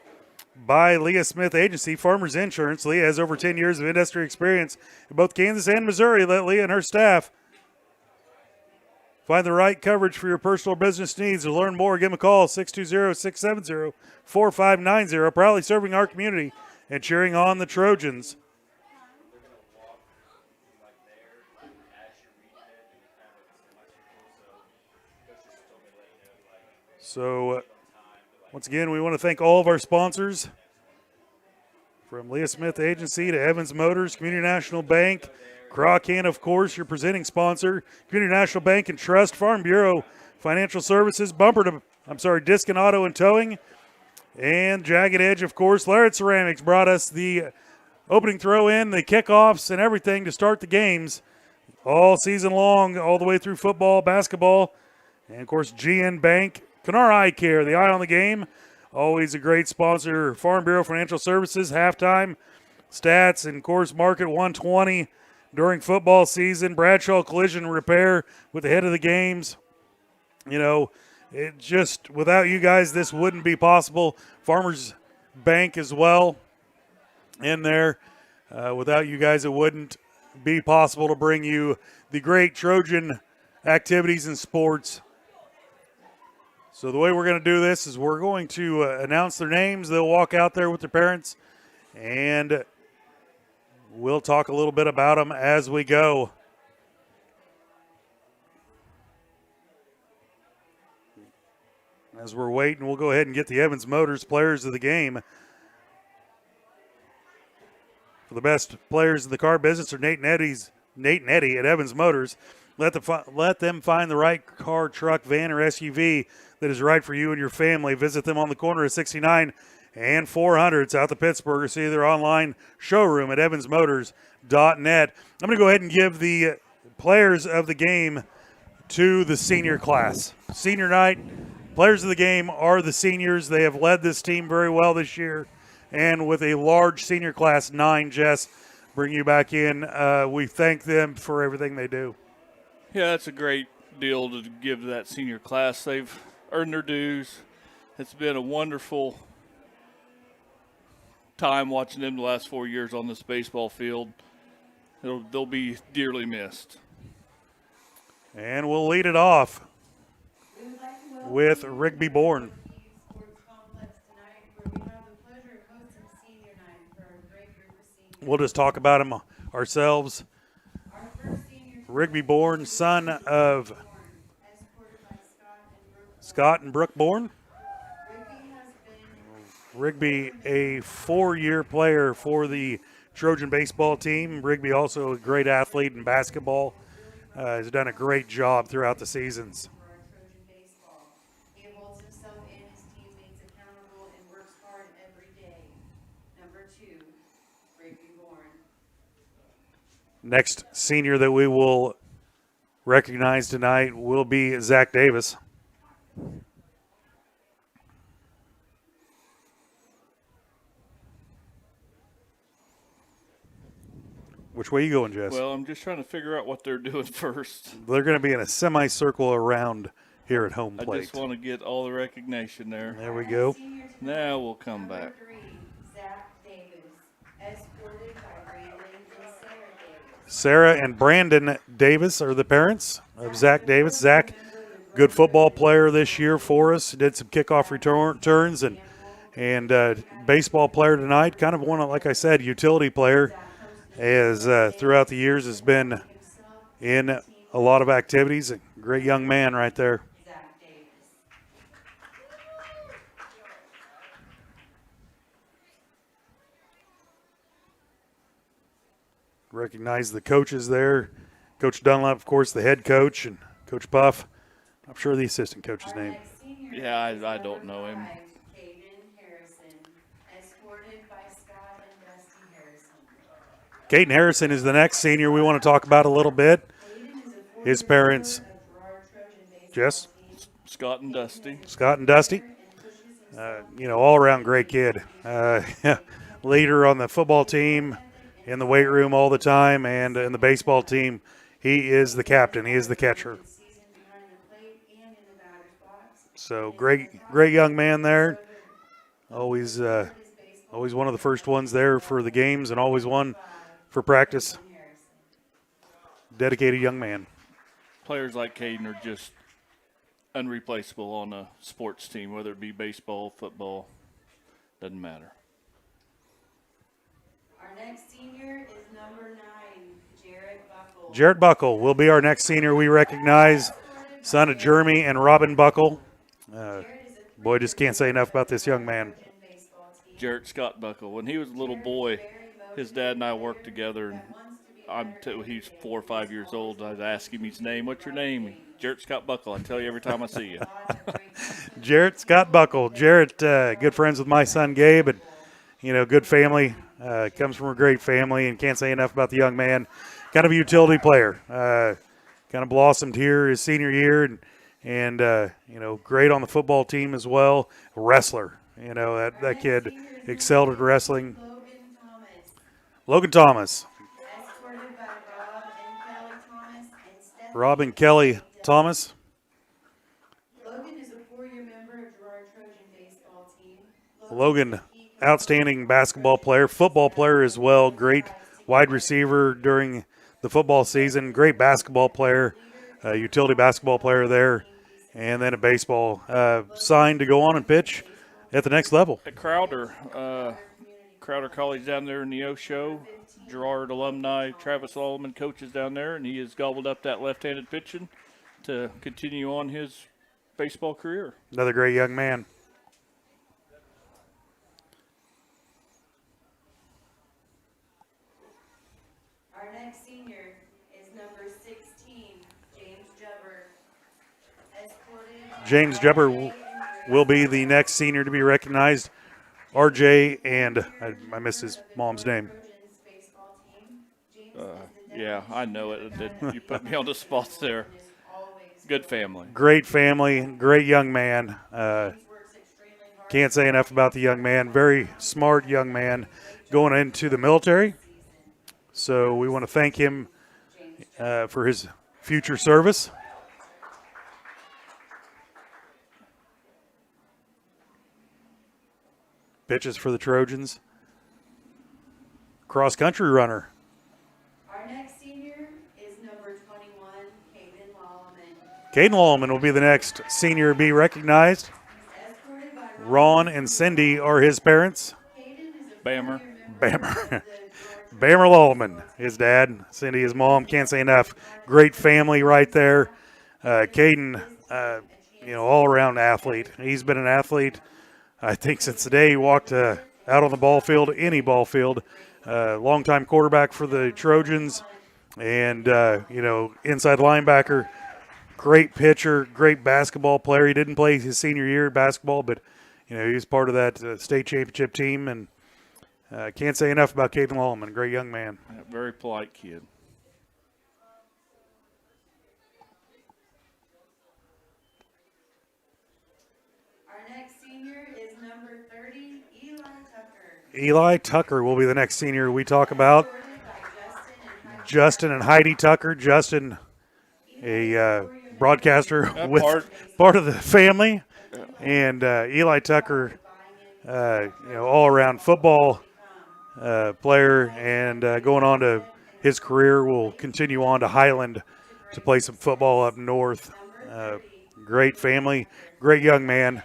by Leah Smith Agency, Farmers Insurance. Leah has over 10 years of industry experience in both Kansas and Missouri. Let Leah and her staff find the right coverage for your personal or business needs. To learn more, give them a call, 620-670-4590. Proudly serving our community and cheering on the Trojans. So, once again, we want to thank all of our sponsors, from Leah Smith Agency to Evans Motors, Community National Bank, Crawcan, of course, your presenting sponsor, Community National Bank and Trust, Farm Bureau Financial Services, Disc and Auto and Towing, and Jagged Edge, of course. Laird Ceramics brought us the opening throw-in, the kickoffs, and everything to start the games all season long, all the way through football, basketball, and, of course, GN Bank. Kennar Eye Care, the eye on the game, always a great sponsor. Farm Bureau Financial Services, halftime, stats, and, of course, Market 120 during football season. Bradshaw Collision Repair with the head of the games. You know, it just, without you guys, this wouldn't be possible. Farmers Bank as well in there. Without you guys, it wouldn't be possible to bring you the great Trojan activities and sports. So the way we're going to do this is we're going to announce their names. They'll walk out there with their parents, and we'll talk a little bit about them as we go. As we're waiting, we'll go ahead and get the Evans Motors players of the game. For the best players in the car business are Nate and Eddie at Evans Motors. Let them find the right car, truck, van, or SUV that is right for you and your family. Visit them on the corner of 69 and 400 south of Pittsburgh, or see their online showroom at evansmotors.net. I'm going to go ahead and give the players of the game to the senior class. Senior night, players of the game are the seniors. They have led this team very well this year, and with a large senior class, 9, Jess, bring you back in. We thank them for everything they do. Yeah, that's a great deal to give that senior class. They've earned their dues. It's been a wonderful time watching them the last 4 years on this baseball field. They'll be dearly missed. And we'll lead it off with Rigby Bourne. We'll just talk about him ourselves. Rigby Bourne, son of Scott and Brooke Bourne. Rigby, a 4-year player for the Trojan baseball team. Rigby also a great athlete in basketball. Has done a great job throughout the seasons. Next senior that we will recognize tonight will be Zach Davis. Which way are you going, Jess? Well, I'm just trying to figure out what they're doing first. They're going to be in a semicircle around here at home plate. I just want to get all the recognition there. There we go. Now we'll come back. Sarah and Brandon Davis are the parents of Zach Davis. Zach, good football player this year for us. Did some kickoff returns and baseball player tonight. Kind of one, like I said, utility player, as throughout the years has been in a lot of activities. A great young man right there. Recognize the coaches there. Coach Dunlap, of course, the head coach, and Coach Puff. I'm sure the assistant coach's name. Yeah, I don't know him. Caden Harrison is the next senior we want to talk about a little bit. His parents. Jess? Scott and Dusty. Scott and Dusty. All around great kid. Leader on the football team, in the weight room all the time, and in the baseball team, he is the captain. He is the catcher. So great young man there. Always one of the first ones there for the games, and always one for practice. Dedicated young man. Players like Caden are just unreplaceable on a sports team, whether it be baseball, football, doesn't matter. Our next senior is number 9, Jarrett Buckle. Jarrett Buckle will be our next senior we recognize, son of Jeremy and Robin Buckle. Boy, just can't say enough about this young man. Jarrett Scott Buckle. When he was a little boy, his dad and I worked together, and he's 4 or 5 years old. I'd ask him his name. What's your name? Jarrett Scott Buckle. I tell you every time I see you. Jarrett Scott Buckle. Jarrett, good friends with my son Gabe, and good family. Comes from a great family, and can't say enough about the young man. Kind of a utility player. Kind of blossomed here his senior year, and great on the football team as well. A wrestler. That kid excelled at wrestling. Logan Thomas. Rob and Kelly Thomas. Logan is a 4-year member of Girard Trojan baseball team. Logan, outstanding basketball player, football player as well. Great wide receiver during the football season. Great basketball player, utility basketball player there. And then a baseball, signed to go on and pitch at the next level. At Crowder College down there in the O-Show. Girard alumni Travis Allman coaches down there, and he has gobbled up that left-handed pitching to continue on his baseball career. Another great young man. Our next senior is number 16, James Jubber. James Jubber will be the next senior to be recognized. RJ and I missed his mom's name. Yeah, I know it. You put me on the spot there. Good family. Great family, great young man. Can't say enough about the young man. Very smart young man going into the military. So we want to thank him for his future service. Pitches for the Trojans. Cross-country runner. Our next senior is number 21, Caden Lallman. Caden Lallman will be the next senior to be recognized. Ron and Cindy are his parents. Bammer. Bammer Lallman, his dad. Cindy, his mom. Can't say enough. Great family right there. Caden, all-around athlete. He's been an athlete, I think, since the day he walked out on the ball field, any ball field. Longtime quarterback for the Trojans, and inside linebacker. Great pitcher, great basketball player. He didn't play his senior year at basketball, but he was part of that state championship team. And can't say enough about Caden Lallman. Great young man. Very polite kid. Eli Tucker will be the next senior we talk about. Justin and Heidi Tucker. Justin, a broadcaster with part of the family, and Eli Tucker, all-around football player, and going on to his career will continue on to Highland to play some football up north. Great family, great young man,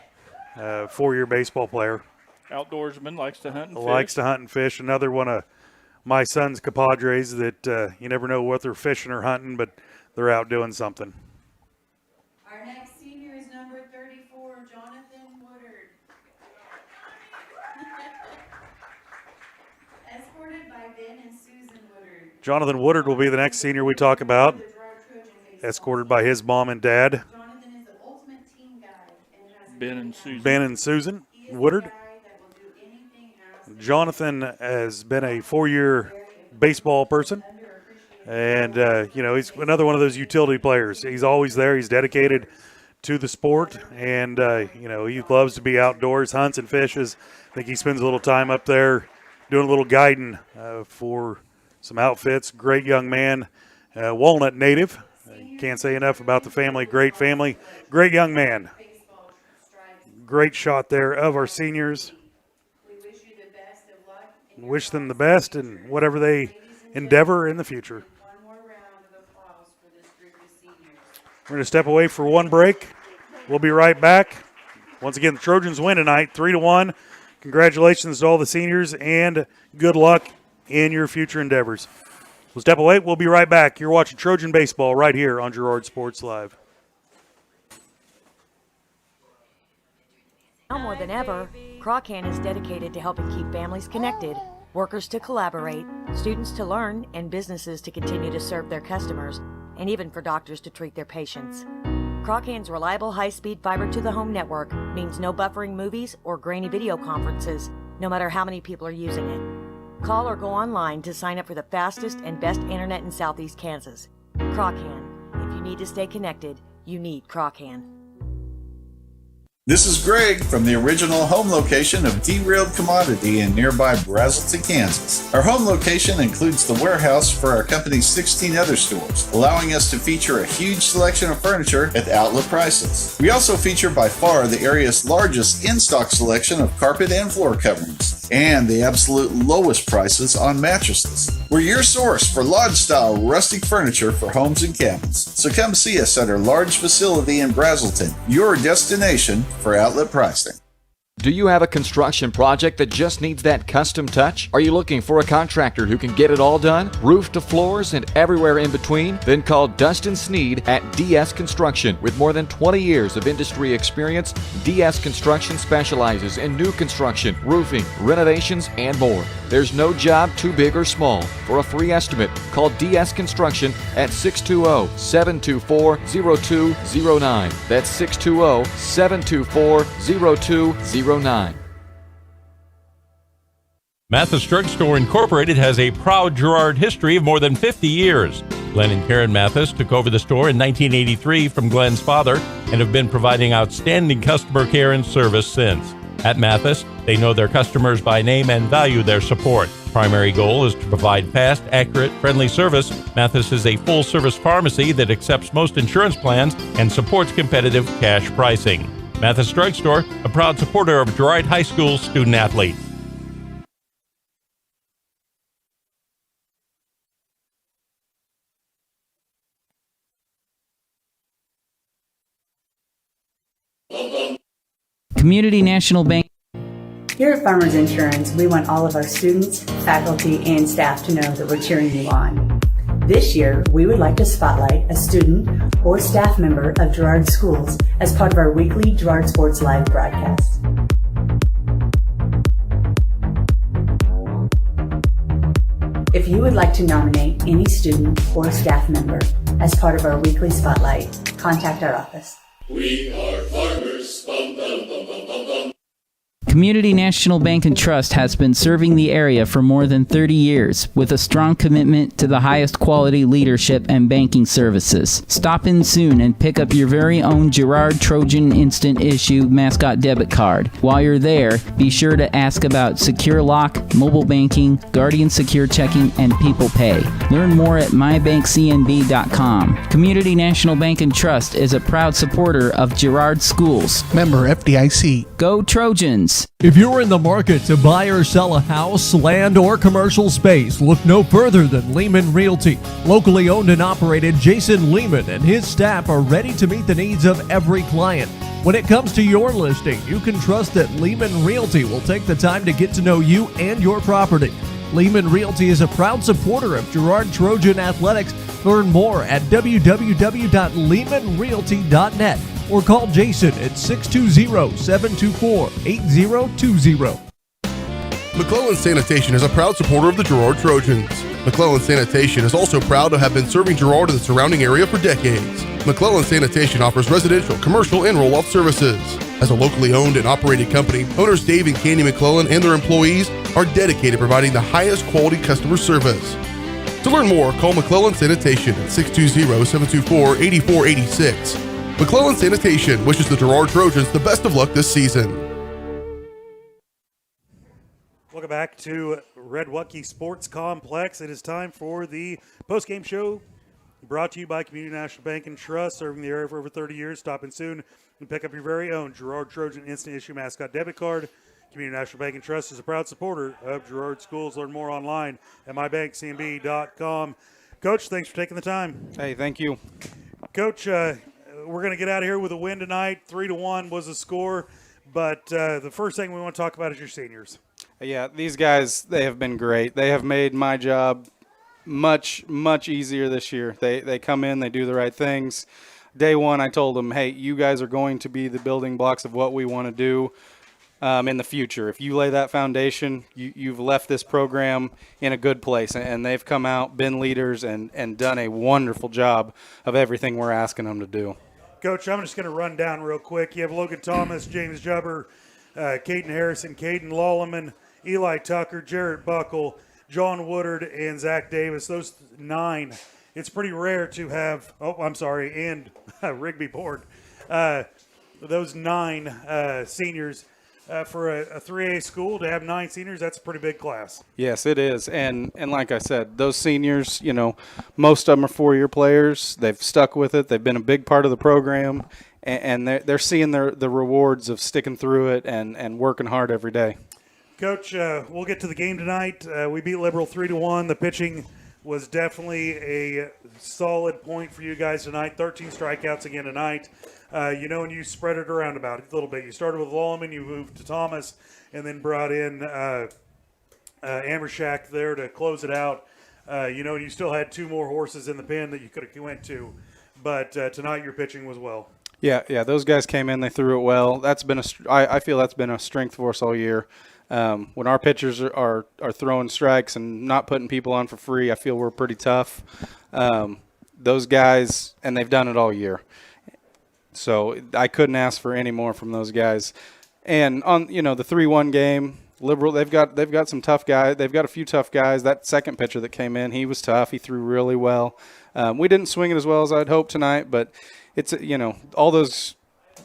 4-year baseball player. Outdoorsman, likes to hunt and fish. Likes to hunt and fish. Another one of my son's compadres that you never know what they're fishing or hunting, but they're out doing something. Our next senior is number 34, Jonathan Woodard. Escorted by Ben and Susan Woodard. Jonathan Woodard will be the next senior we talk about, escorted by his mom and dad. Jonathan is the ultimate team guy and has Ben and Susan Woodard. Jonathan has been a 4-year baseball person, and he's another one of those utility players. He's always there. He's dedicated to the sport, and he loves to be outdoors, hunts and fishes. I think he spends a little time up there doing a little guiding for some outfits. Great young man, Walnut native. Can't say enough about the family. Great family, great young man. Great shot there of our seniors. Wish them the best in whatever they endeavor in the future. We're going to step away for one break. We'll be right back. Once again, the Trojans win tonight, 3-1. Congratulations to all the seniors, and good luck in your future endeavors. We'll step away. We'll be right back. You're watching Trojan Baseball right here on Girard Sports Live. Now more than ever, Crawcan is dedicated to helping keep families connected, workers to collaborate, students to learn, and businesses to continue to serve their customers, and even for doctors to treat their patients. Crawcan's reliable high-speed fiber-to-the-home network means no buffering movies or grainy video conferences, no matter how many people are using it. Call or go online to sign up for the fastest and best internet in Southeast Kansas. Crawcan. If you need to stay connected, you need Crawcan. This is Greg from the original home location of Derailed Commodity in nearby Brazelton, Kansas. Our home location includes the warehouse for our company's 16 other stores, allowing us to feature a huge selection of furniture at outlet prices. We also feature by far the area's largest in-stock selection of carpet and floor coverings, and the absolute lowest prices on mattresses. We're your source for lodge-style rustic furniture for homes and cabins. So come see us at our large facility in Brazelton, your destination for outlet pricing. Do you have a construction project that just needs that custom touch? Are you looking for a contractor who can get it all done? Roof to floors and everywhere in between? Then call Dustin Sneed at DS Construction. With more than 20 years of industry experience, DS Construction specializes in new construction, roofing, renovations, and more. There's no job too big or small. For a free estimate, call DS Construction at 620-724-0209. That's 620-724-0209. Mathis Drugstore Incorporated has a proud Girard history of more than 50 years. Glenn and Karen Mathis took over the store in 1983 from Glenn's father and have been providing outstanding customer care and service since. At Mathis, they know their customers by name and value their support. Primary goal is to provide fast, accurate, friendly service. Mathis is a full-service pharmacy that accepts most insurance plans and supports competitive cash pricing. Mathis Drugstore, a proud supporter of Girard High School student-athletes. Community National Bank. Here at Farmers Insurance, we want all of our students, faculty, and staff to know that we're cheering you on. This year, we would like to spotlight a student or staff member of Girard Schools as part of our weekly Girard Sports Live broadcast. If you would like to nominate any student or staff member as part of our weekly spotlight, contact our office. We are farmers. Bum, bum, bum, bum, bum, bum. Community National Bank and Trust has been serving the area for more than 30 years with a strong commitment to the highest quality leadership and banking services. Stop in soon and pick up your very own Girard Trojan Instant Issue mascot debit card. While you're there, be sure to ask about Secure Lock, mobile banking, Guardian Secure Checking, and People Pay. Learn more at mybankcnb.com. Community National Bank and Trust is a proud supporter of Girard Schools. Member FDIC. Go Trojans! If you're in the market to buy or sell a house, land, or commercial space, look no further than Lehman Realty. Locally owned and operated, Jason Lehman and his staff are ready to meet the needs of every client. When it comes to your listing, you can trust that Lehman Realty will take the time to get to know you and your property. Lehman Realty is a proud supporter of Girard Trojan Athletics. Learn more at www.lehmanrealty.net. or call Jason at 620-724-8020. McClellan Sanitation is a proud supporter of the Girard Trojans. McClellan Sanitation is also proud to have been serving Girard and the surrounding area for decades. McClellan Sanitation offers residential, commercial, and roll-off services. As a locally owned and operated company, owners Dave and Candy McClellan and their employees are dedicated to providing the highest quality customer service. To learn more, call McClellan Sanitation at 620-724-8486. McClellan Sanitation wishes the Girard Trojans the best of luck this season. Welcome back to Red Wucky Sports Complex. It is time for the post-game show brought to you by Community National Bank and Trust, serving the area for over 30 years. Stop in soon and pick up your very own Girard Trojan Instant Issue Mascot Debit Card. Community National Bank and Trust is a proud supporter of Girard Schools. Learn more online at mybankcmb.com. Coach, thanks for taking the time. Hey, thank you. Coach, we're going to get out of here with a win tonight. 3-1 was the score. But the first thing we want to talk about is your seniors. Yeah, these guys, they have been great. They have made my job much, much easier this year. They come in, they do the right things. Day one, I told them, hey, you guys are going to be the building blocks of what we want to do in the future. If you lay that foundation, you've left this program in a good place. And they've come out, been leaders, and done a wonderful job of everything we're asking them to do. Coach, I'm just going to run down real quick. You have Logan Thomas, James Jubber, Caden Harrison, Caden Lolleman, Eli Tucker, Jarrett Buckle, John Woodard, and Zach Davis. Those 9. It's pretty rare to have, and Rigby Board. Those 9 seniors. For a 3A school to have 9 seniors, that's a pretty big class. Yes, it is. And like I said, those seniors, most of them are 4-year players. They've stuck with it. They've been a big part of the program, and they're seeing the rewards of sticking through it and working hard every day. Coach, we'll get to the game tonight. We beat Liberal 3-1. The pitching was definitely a solid point for you guys tonight. 13 strikeouts again tonight. And you spread it around about a little bit. You started with Lolleman, you moved to Thomas, and then brought in Amershak there to close it out. And you still had 2 more horses in the pen that you could have went to. But tonight your pitching was well. Yeah, those guys came in, they threw it well. That's been I feel that's been a strength for us all year. When our pitchers are throwing strikes and not putting people on for free, I feel we're pretty tough. Those guys, and they've done it all year. So I couldn't ask for any more from those guys. And on the 3-1 game, Liberal, they've got some tough guys. They've got a few tough guys. That second pitcher that came in, he was tough. He threw really well. We didn't swing it as well as I'd hoped tonight, but it's all those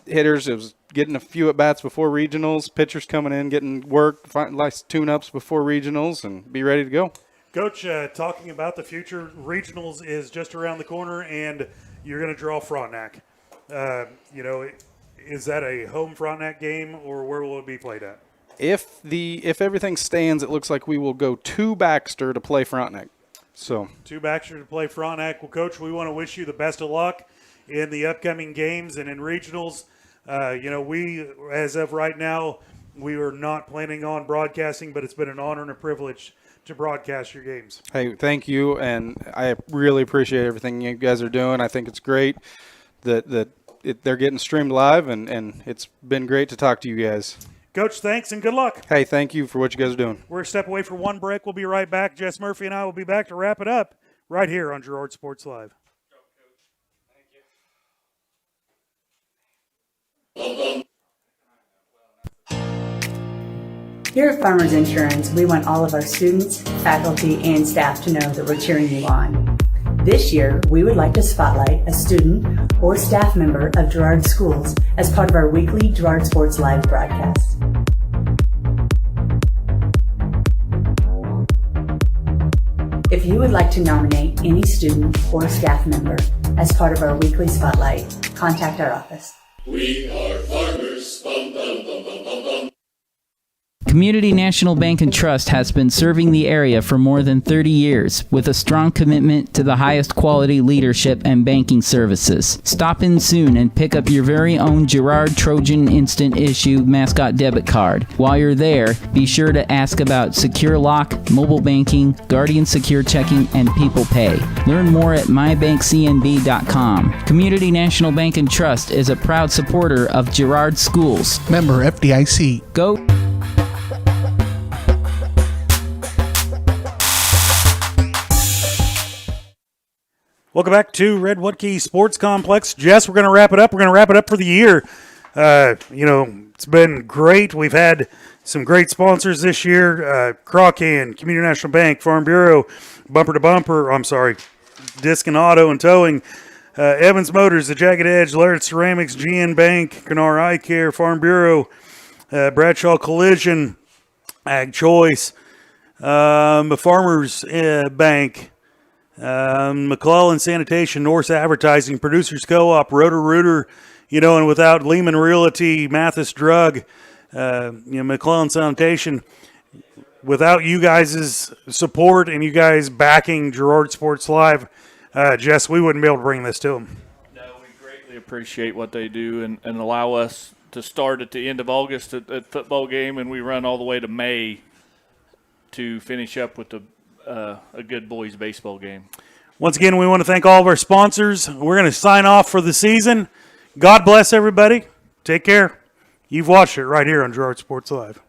hitters. It was getting a few at bats before regionals. Pitchers coming in, getting work, nice tune-ups before regionals, and be ready to go. Coach, talking about the future, regionals is just around the corner, and you're going to draw Frontenac. Is that a home Frontenac game, or where will it be played at? If everything stands, it looks like we will go to Baxter to play Frontenac. So to Baxter to play Frontenac. Well, Coach, we want to wish you the best of luck in the upcoming games and in regionals. We, as of right now, we are not planning on broadcasting, but it's been an honor and a privilege to broadcast your games. Hey, thank you, and I really appreciate everything you guys are doing. I think it's great that they're getting streamed live, and it's been great to talk to you guys. Coach, thanks and good luck. Hey, thank you for what you guys are doing. We're a step away for one break. We'll be right back. Jess Murphy and I will be back to wrap it up right here on Girard Sports Live. Here at Farmers Insurance, we want all of our students, faculty, and staff to know that we're cheering you on. This year, we would like to spotlight a student or staff member of Girard Schools as part of our weekly Girard Sports Live broadcast. If you would like to nominate any student or staff member as part of our weekly spotlight, contact our office. We are farmers. Bum, bum, bum, bum, bum, bum. Community National Bank and Trust has been serving the area for more than 30 years with a strong commitment to the highest quality leadership and banking services. Stop in soon and pick up your very own Girard Trojan Instant Issue Mascot Debit Card. While you're there, be sure to ask about Secure Lock, mobile banking, Guardian Secure Checking, and People Pay. Learn more at mybankcnb.com. Community National Bank and Trust is a proud supporter of Girard Schools. Member FDIC. Go. Welcome back to Red Woodkey Sports Complex. Jess, we're going to wrap it up. We're going to wrap it up for the year. It's been great. We've had some great sponsors this year. Crawcan, Community National Bank, Farm Bureau, Bumper to Bumper, Disc and Auto and Towing, Evans Motors, The Jagged Edge, Laird Ceramics, GN Bank, Kennard Eye Care, Farm Bureau, Bradshaw Collision, Ag Choice, Farmers Bank, McClellan Sanitation, Norse Advertising, Producers Co-op, Roto-Rooter, and without Lehman Realty, Mathis Drug, McClellan Sanitation, without you guys' support and you guys backing Girard Sports Live, Jess, we wouldn't be able to bring this to them. No, we greatly appreciate what they do and allow us to start at the end of August at football game, and we run all the way to May to finish up with a good boys baseball game. Once again, we want to thank all of our sponsors. We're going to sign off for the season. God bless everybody. Take care. You've watched it right here on Girard Sports Live.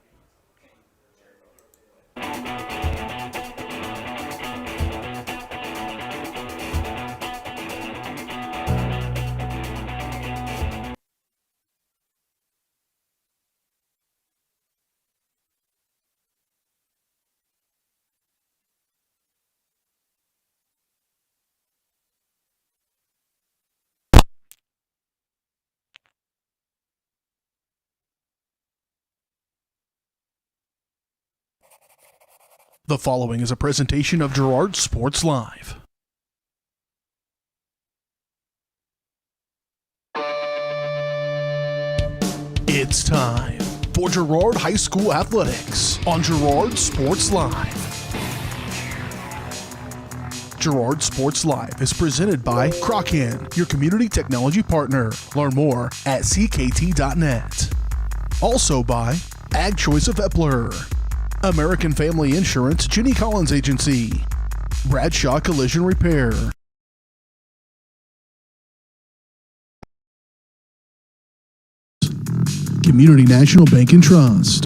The following is a presentation of Girard Sports Live. It's time for Girard High School Athletics on Girard Sports Live. Girard Sports Live is presented by Crocan, your community technology partner. Learn more at ckt.net. Also by Ag Choice of Epler, American Family Insurance, Jenny Collins Agency, Bradshaw Collision Repair, Community National Bank and Trust.